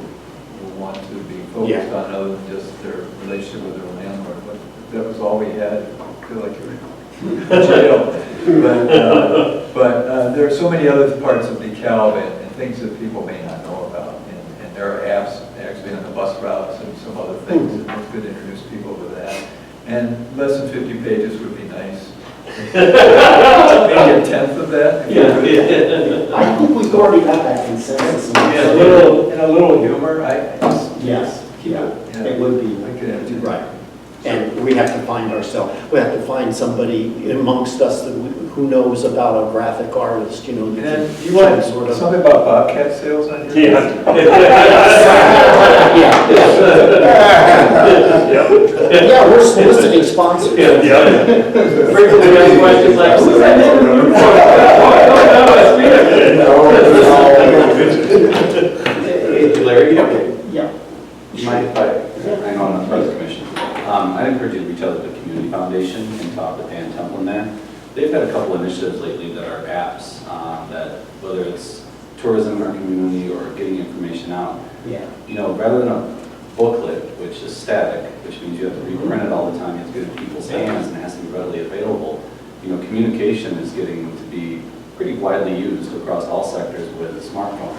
want to be focused on other than just their relationship with their landlord. But that was all we had. I feel like you're in jail. But there are so many other parts of DeKalb and things that people may not know about. And there are apps actually on the bus routes and some other things, and it's good to introduce people to that. And less than 50 pages would be nice. Maybe a tenth of that. I think we've already got that consensus. And a little humor. Yes. Keep It would be. I could have right. And we have to find ourselves. We have to find somebody amongst us who knows about a graphic artist. You know. And you want sort of something about Bobcat sales on here? Yeah, we're soliciting sponsors. Frequently asked questions like, who's that name? Larry? Yeah. You mind if I know I'm not part of the commission. I encourage you to reach out to the Community Foundation and talk with Dan Templin there. They've had a couple initiatives lately that are apps that, whether it's tourism in our community or getting information out, you know, rather than a booklet, which is static, which means you have to reprint it all the time, you have to get it in people's hands and it has to be readily available. You know, communication is getting to be pretty widely used across all sectors with smartphones.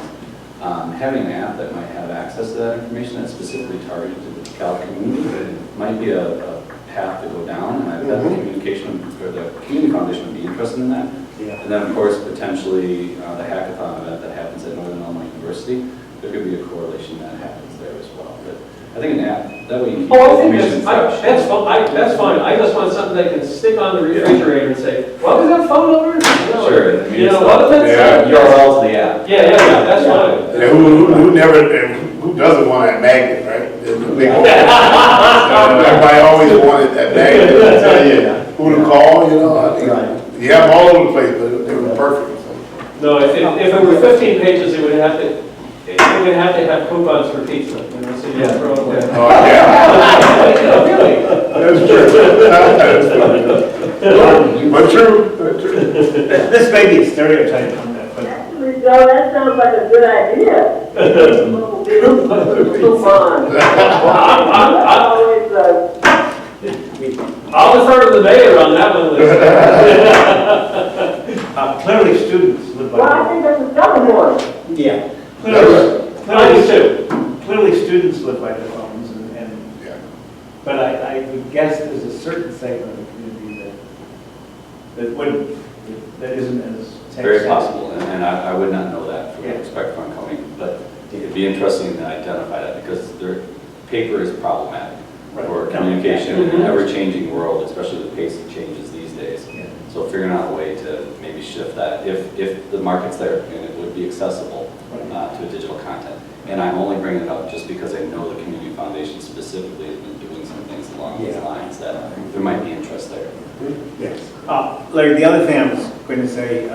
Having an app that might have access to that information that's specifically targeted to the Cal community might be a path to go down, and I bet the communication, or the Community Foundation would be interested in that. Yeah. And then, of course, potentially the hackathon event that happens at Northern Illinois University, there could be a correlation that happens there as well. But I think an app, that way you keep Oh, I think information fresh. that's fine. I just want something that can stick on the refrigerator and say, what was that phone number? Sure. I mean, You it's know, what was that? URL to the app. Yeah, that's fine. Yeah, who never, and who doesn't want that magnet, right? Everybody always wanted that magnet to tell you who to call, you know, I mean, Right. you have them all over the place, but they were perfect. So. No, if it were 15 pages, it would have to have coupons for pizza, you know, so you Yeah. throw it away. Oh, yeah, Really? that's true. But true, but true. This may be a stereotype on that, but Actually, Joe, that sounds like a good idea. Coupon. I'll defer to the mayor on that one, Lisa. clearly students live by Well, I their think that's a selling point. Yeah. I do too. Clearly, students live by their phones, and Yeah. but I would guess there's a certain segment of the community that wouldn't, that isn't as tech Very savvy. possible, and I would not know that from Yeah. perspective on coding, but it'd be interesting to identify that because paper is problematic Right. for communication in an Mhm. ever-changing world, especially the pace of changes these days. Yeah. So figuring out a way to maybe shift that, if the market's there and it would be accessible to digital content. And I'm only bringing it up just because I know the Community Foundation specifically has been doing some things along these Yeah. lines that there might be interest there. Yes. Larry, the other thing I was going to say,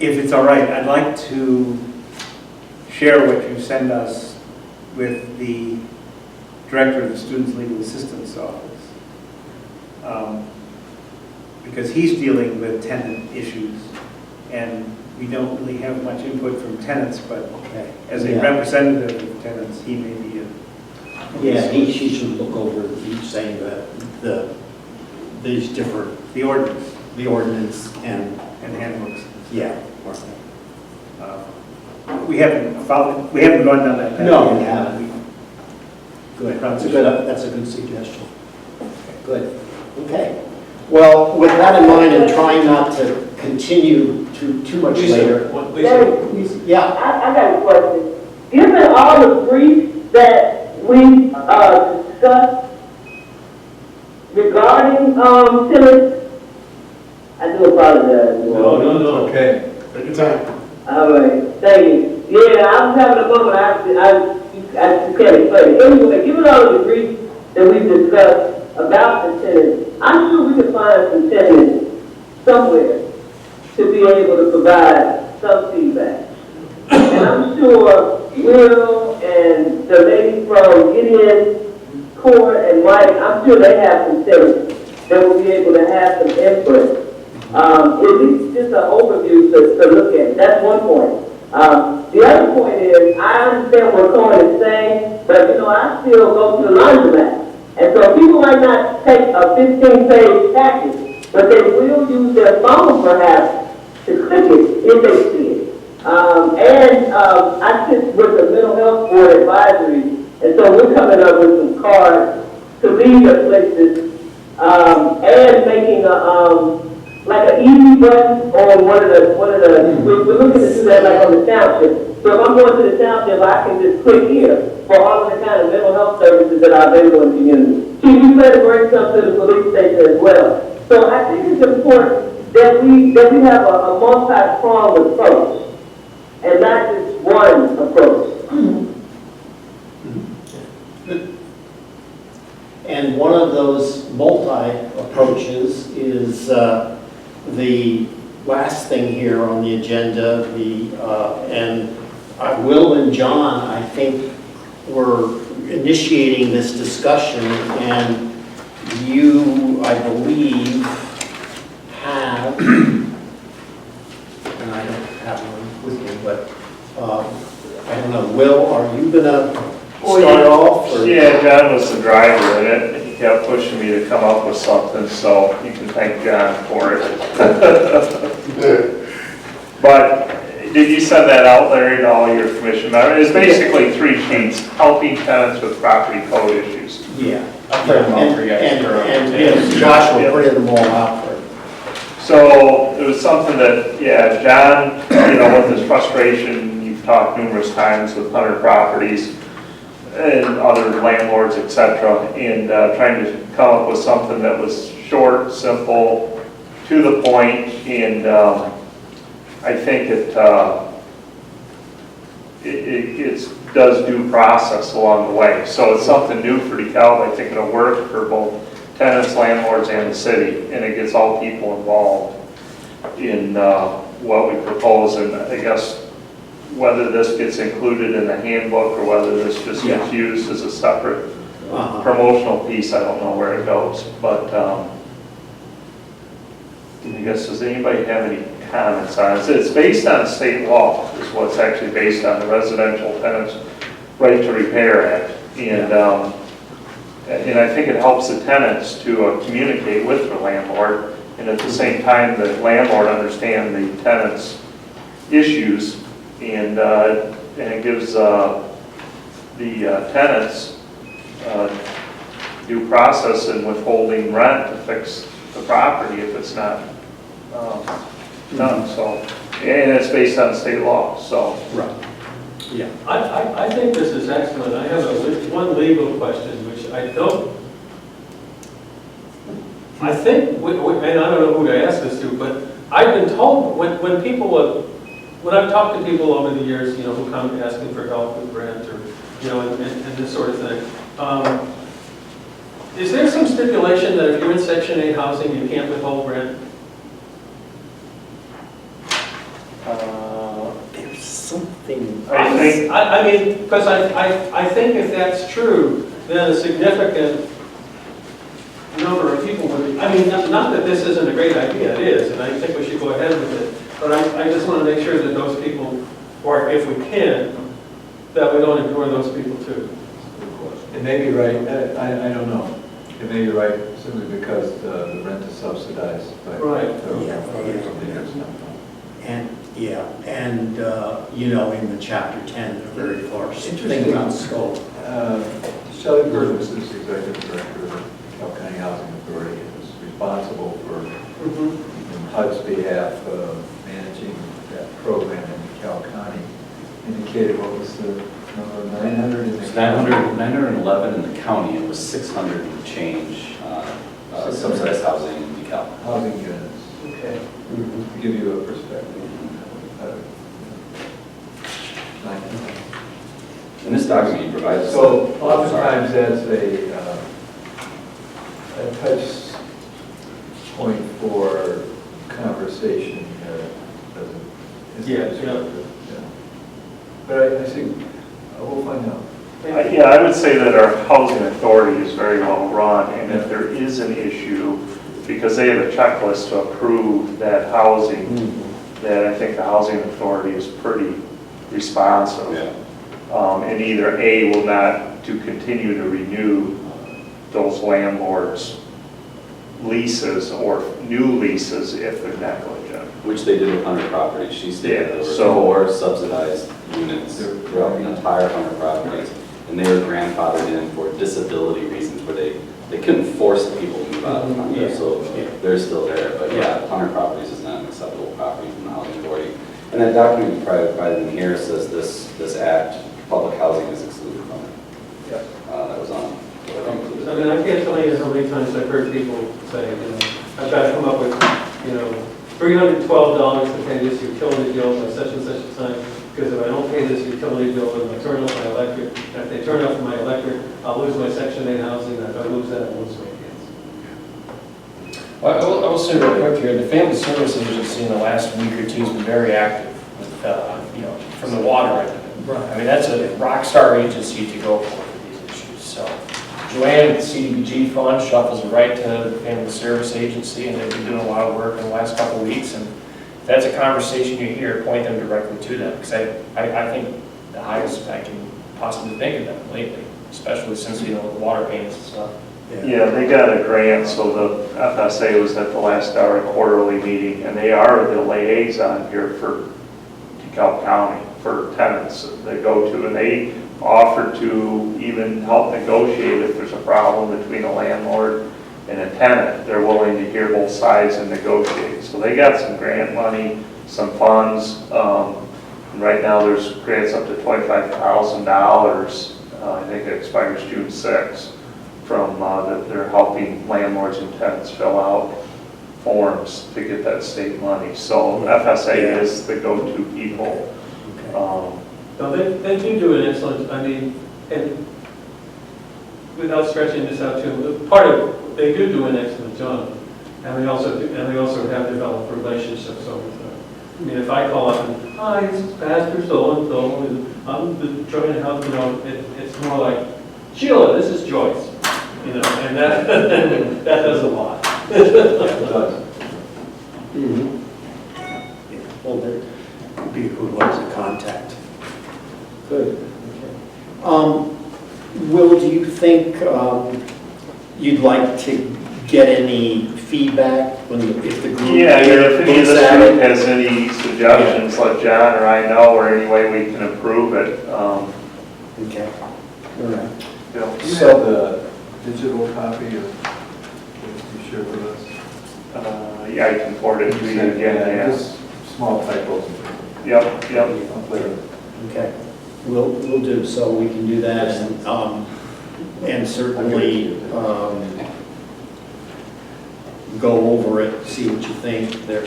if it's all right, I'd like to share what you send us with the Director of the Students' Legal Assistance Office. Because he's dealing with tenant issues, and we don't really have much input from tenants, but Okay. as a Yeah. representative of tenants, he may be Yeah, she should look over each saying that these different, the ordinance the ordinance and, and handbooks. yeah. We haven't gone down that path. No, we haven't. Good, That's that's a good suggestion. Good, okay. Well, with that in mind and trying not to continue too much later. Lisa, Yeah, I got a question. Given all the briefs that we discussed regarding tenants, I do apologize. no. Okay. Take your time. All right, thank you. Yeah, I was having a moment, I just can't explain it. Anyway, given all of the briefs that we've discussed about the tenants, I'm sure we can find some tenants somewhere to be able to provide some feedback. And I'm sure Will and the lady from Gideon Court and Mike, I'm sure they have some tenants that will be able to have some input. At least just an overview to look at. That's one point. The other point is, I understand what Cohen is saying, but I still go to the laundromat. And so people might not take a 15-page package, but they will use their phone perhaps to click it if they see it. I sit with the Mental Health Board Advisory, and so we're coming up with some cards to leave at places, and making like an easy button on one of the, we're looking to do that like on the township. So if I'm going to the township, I can just click here for all of the kind of mental health services that are available in the community. We plan to bring some to the police station as well. So I think it's important that we have a multi-pronged approach and not just one approach. and one of those multi-approaches is the last thing here on the agenda, and Will and John, I think, were initiating this discussion, and you, I believe, have, and I don't have one with me, but I don't know, Will, are you gonna start off? Or? Yeah, John was the driver in it. kept pushing me to come up with something, so you can thank John for it. But did you send that out, Larry, to all your commission members? It's basically 3 sheets, helping tenants with property code issues. Yeah. I'll print them out for you guys. And Josh will print them all out for you. So it was something that, yeah, John, with his frustration, you've talked numerous times with Hunter Properties and other landlords, et cetera, and trying to come up with something that was short, simple, to the point, and I think it does due process along the way. So it's something new for DeKalb. I think it'll work for both tenants, landlords, and the city, and it gets all people involved in what we propose. And I guess whether this gets included in the handbook or whether this just gets used as a separate promotional piece, I don't know where it goes. But I guess, does anybody have any comments on it? It's based on state law, is what's actually based on, the Residential Tenants Right to Repair Act. And I think it helps the tenants to communicate with the landlord, and at the same time, the landlord understand the tenants' issues, and it gives the tenants due process in withholding rent to fix the property if it's not done. So, and it's based on state law. So, Right. Yeah. I think this is excellent. I have one legal question, which I think, and I don't know who to ask this to, but I've been told when I've talked to people over the years, who come asking for help with rent or, and this sort of thing, is there some stipulation that if you're in Section 8 housing, you can't withhold rent? There's something. I think, I mean, because I think if that's true, then a significant number of people would be, I mean, not that this isn't a great idea, it is, and I think we should go ahead with it, but I just want to make sure that those people, or if we can, that we don't ignore those people too. It may be right, I don't know. It may be right simply because the rent is subsidized by. Right. And in the chapter 10, the very first thing about scope. Shelley Burgess is the executive director of the DeKalb County Housing Authority, and is responsible for, in HUD's behalf, managing that program in DeKalb County. Indicated, what was the number, 900 in the It's county? 911 in the county, and it was 600 and change subsidized housing in DeKalb. Housing units, Okay. to give you a perspective. 900. In this document, you provide. So oftentimes that's a touch point for conversation. Yeah. But I think, we'll find out. yeah, I would say that our housing authority is very well run, and if there is an issue, because they have a checklist to approve that housing, that I think the housing authority is pretty responsive. Yeah. And either A, will not to continue to renew those landlords' leases or new leases if they're negligent. Which they did with Hunter Properties. She stated there were So- 4 subsidized units throughout the entire Hunter Properties, and they were grandfathered in for disability reasons where they couldn't force people to move out of Hunter, so they're still there. But yeah, Hunter Properties is not an acceptable property from the housing authority. And that document you provided in here says this act, public housing is excluded from it. That was on. I mean, I can't tell you how many times I've heard people say, I've got to come up with, $312 to pay this utility bill by such and such a time, because if I don't pay this utility bill, then I turn off my electric. And if they turn off my electric, I'll lose my Section 8 housing, and if I lose that, I'll lose my kids. Well, I will say real quick here, the Family Service Agency in the last week or two has been very active with, from the water end of it. I mean, that's a rock star agency to go for these issues, so. Joanne at the CDBG Fund shuffles it right to the Family Service Agency, and they've been doing a lot of work in the last couple of weeks, and if that's a conversation you hear, point them directly to them, because I think the highest I can possibly think of them lately, especially since, the water payments and stuff. Yeah, they got a grant, so the FSA was at the last hour quarterly meeting, and they are the liaison here for DeKalb County, for tenants that they go to, and they offer to even help negotiate if there's a problem between a landlord and a tenant. They're willing to hear both sides and negotiate. So they got some grant money, some funds. And right now there's grants up to $25,000. I think it expires June 6th. From that they're helping landlords and tenants fill out forms to get that state money. So FSA is the go-to people. No, they do an excellent, I mean, and without stretching this out too, they do an excellent job. And they also have developed relationships over time. I mean, if I call up and, hi, this is Pastor so-and-so, and I'm trying to help, it's more like, Sheila, this is Joyce. And that does a lot. It does. Well, there would be who was a contact. Good. Okay. Will, do you think you'd like to get any feedback if the group? Yeah, if any of looks this at group it? has any suggestions, let John or I know, or any way we can improve it. Okay. All right. Do you So- have the digital copy of what you shared with us? Yeah, I can forward it to you again. Yeah. Just small typos. Yep. I'll play with it. Okay. We'll do, so we can do that, and certainly go over it, see what you think. There,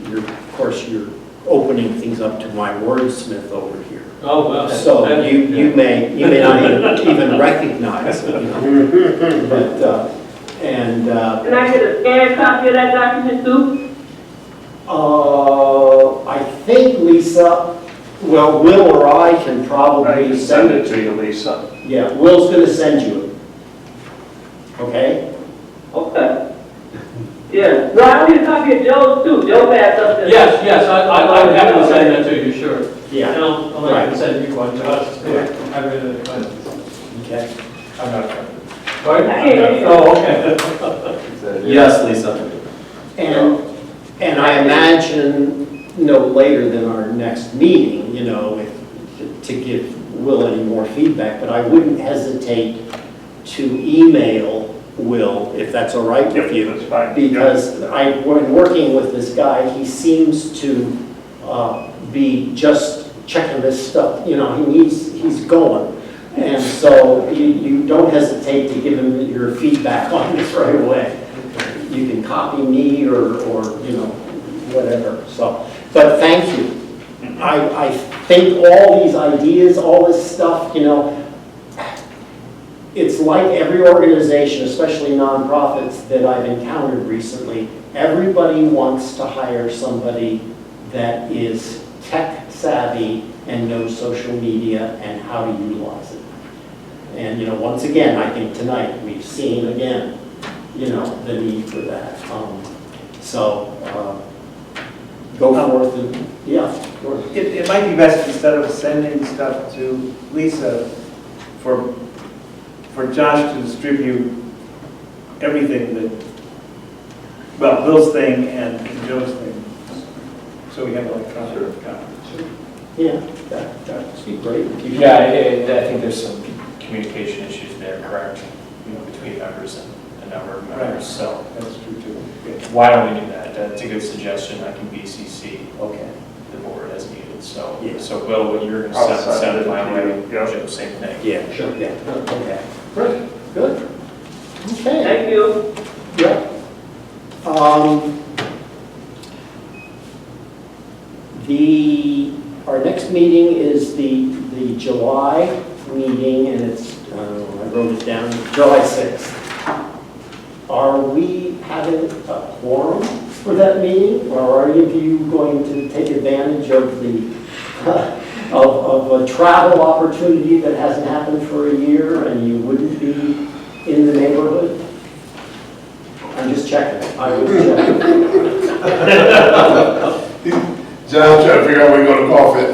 you're of course, you're opening things up to my wordsmith over here. Oh, well. So you may not even recognize it, but, Can I get a scanned copy of that document too? I think Lisa, well, Will or I can I probably can send it to you, Lisa. Yeah, Will's gonna send you it. Okay? Okay. Yeah, well, I need a copy of Joe's too. Joe passed up this. Yes, I'm happy to send that to you, sure. Yeah. And I'll let you send you one to us. Right. I read it. Okay. I'm not. Right? I can't hear you. Oh, okay. Yes, Lisa. And I imagine no later than our next meeting, to give Will any more feedback, but I wouldn't hesitate to email Will, if that's all right with you. That's fine. Because when working with this guy, he seems to be just checking this stuff, he's going. And so you don't hesitate to give him your feedback on this right away. You can copy me or whatever, so. But thank you. I think all these ideas, all this stuff, it's like every organization, especially nonprofits that I've encountered recently, everybody wants to hire somebody that is tech savvy and knows social media and how to utilize it. And, once again, I think tonight we've seen again, the need for that. Go forth and, yeah. Sure. It might be best, instead of sending stuff to Lisa, for Josh to distribute everything Bill's thing and Joe's thing, so we have electronic copies. Yeah, that'd be great. if you could- Yeah, I think there's some communication issues there, correct? Between members and a number of members, so That's true too. why don't we do that? That's a good suggestion. I can BCC Okay. the board as needed, so. Yeah. So Will, what you're I'll gonna send send it it my to way, you. Yeah. Joe, same thing. Yeah, sure, yeah, okay. Great, good. Okay. Thank you. Yeah. Our next meeting is the July meeting, and it's, I wrote it down, July 6th. Are we having a quorum for that meeting, or are any of you going to take advantage of of a travel opportunity that hasn't happened for a year and you wouldn't be in the neighborhood? I'm just checking. I was checking. John, trying to figure out where you're gonna golf it.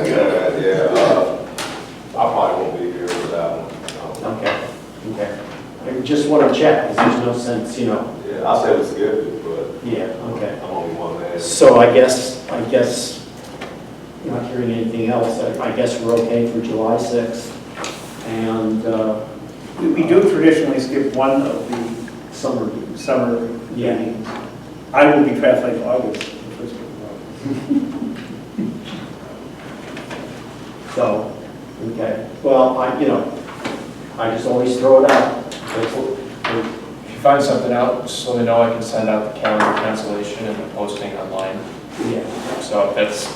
I probably won't be here for that one. Okay, okay. just want to check, because there's no sense, you know. Yeah, I said it's good, but Yeah, okay. I'm only one man. So I guess, not hearing anything else, I guess we're okay for July 6th. And We do traditionally skip one of the summer, summer Yeah. meetings. I will be traveling August, the first week of August. so, okay. Well, I just always throw it out. If you find something out, just let me know, I can send out the calendar cancellation and the posting online. Yeah. So if that's,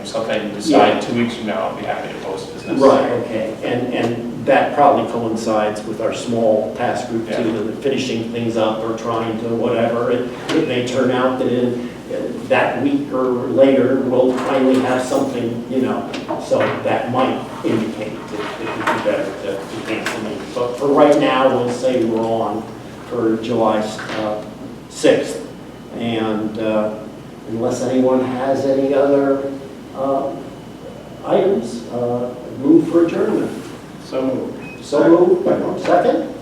something you decide 2 weeks from now, I'll be happy to post it as necessary. Right, okay. And that probably coincides with our small task group too, Yeah. that finishing things up or trying to whatever. It may turn out that in that week or later, we'll finally have something, so that might indicate that it would be better to cancel meetings. But for right now, we'll say we're on for July 6th. And unless anyone has any other items, move for adjournment. So moved. So moved. Second?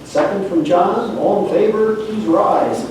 Second from John. All in favor, please rise.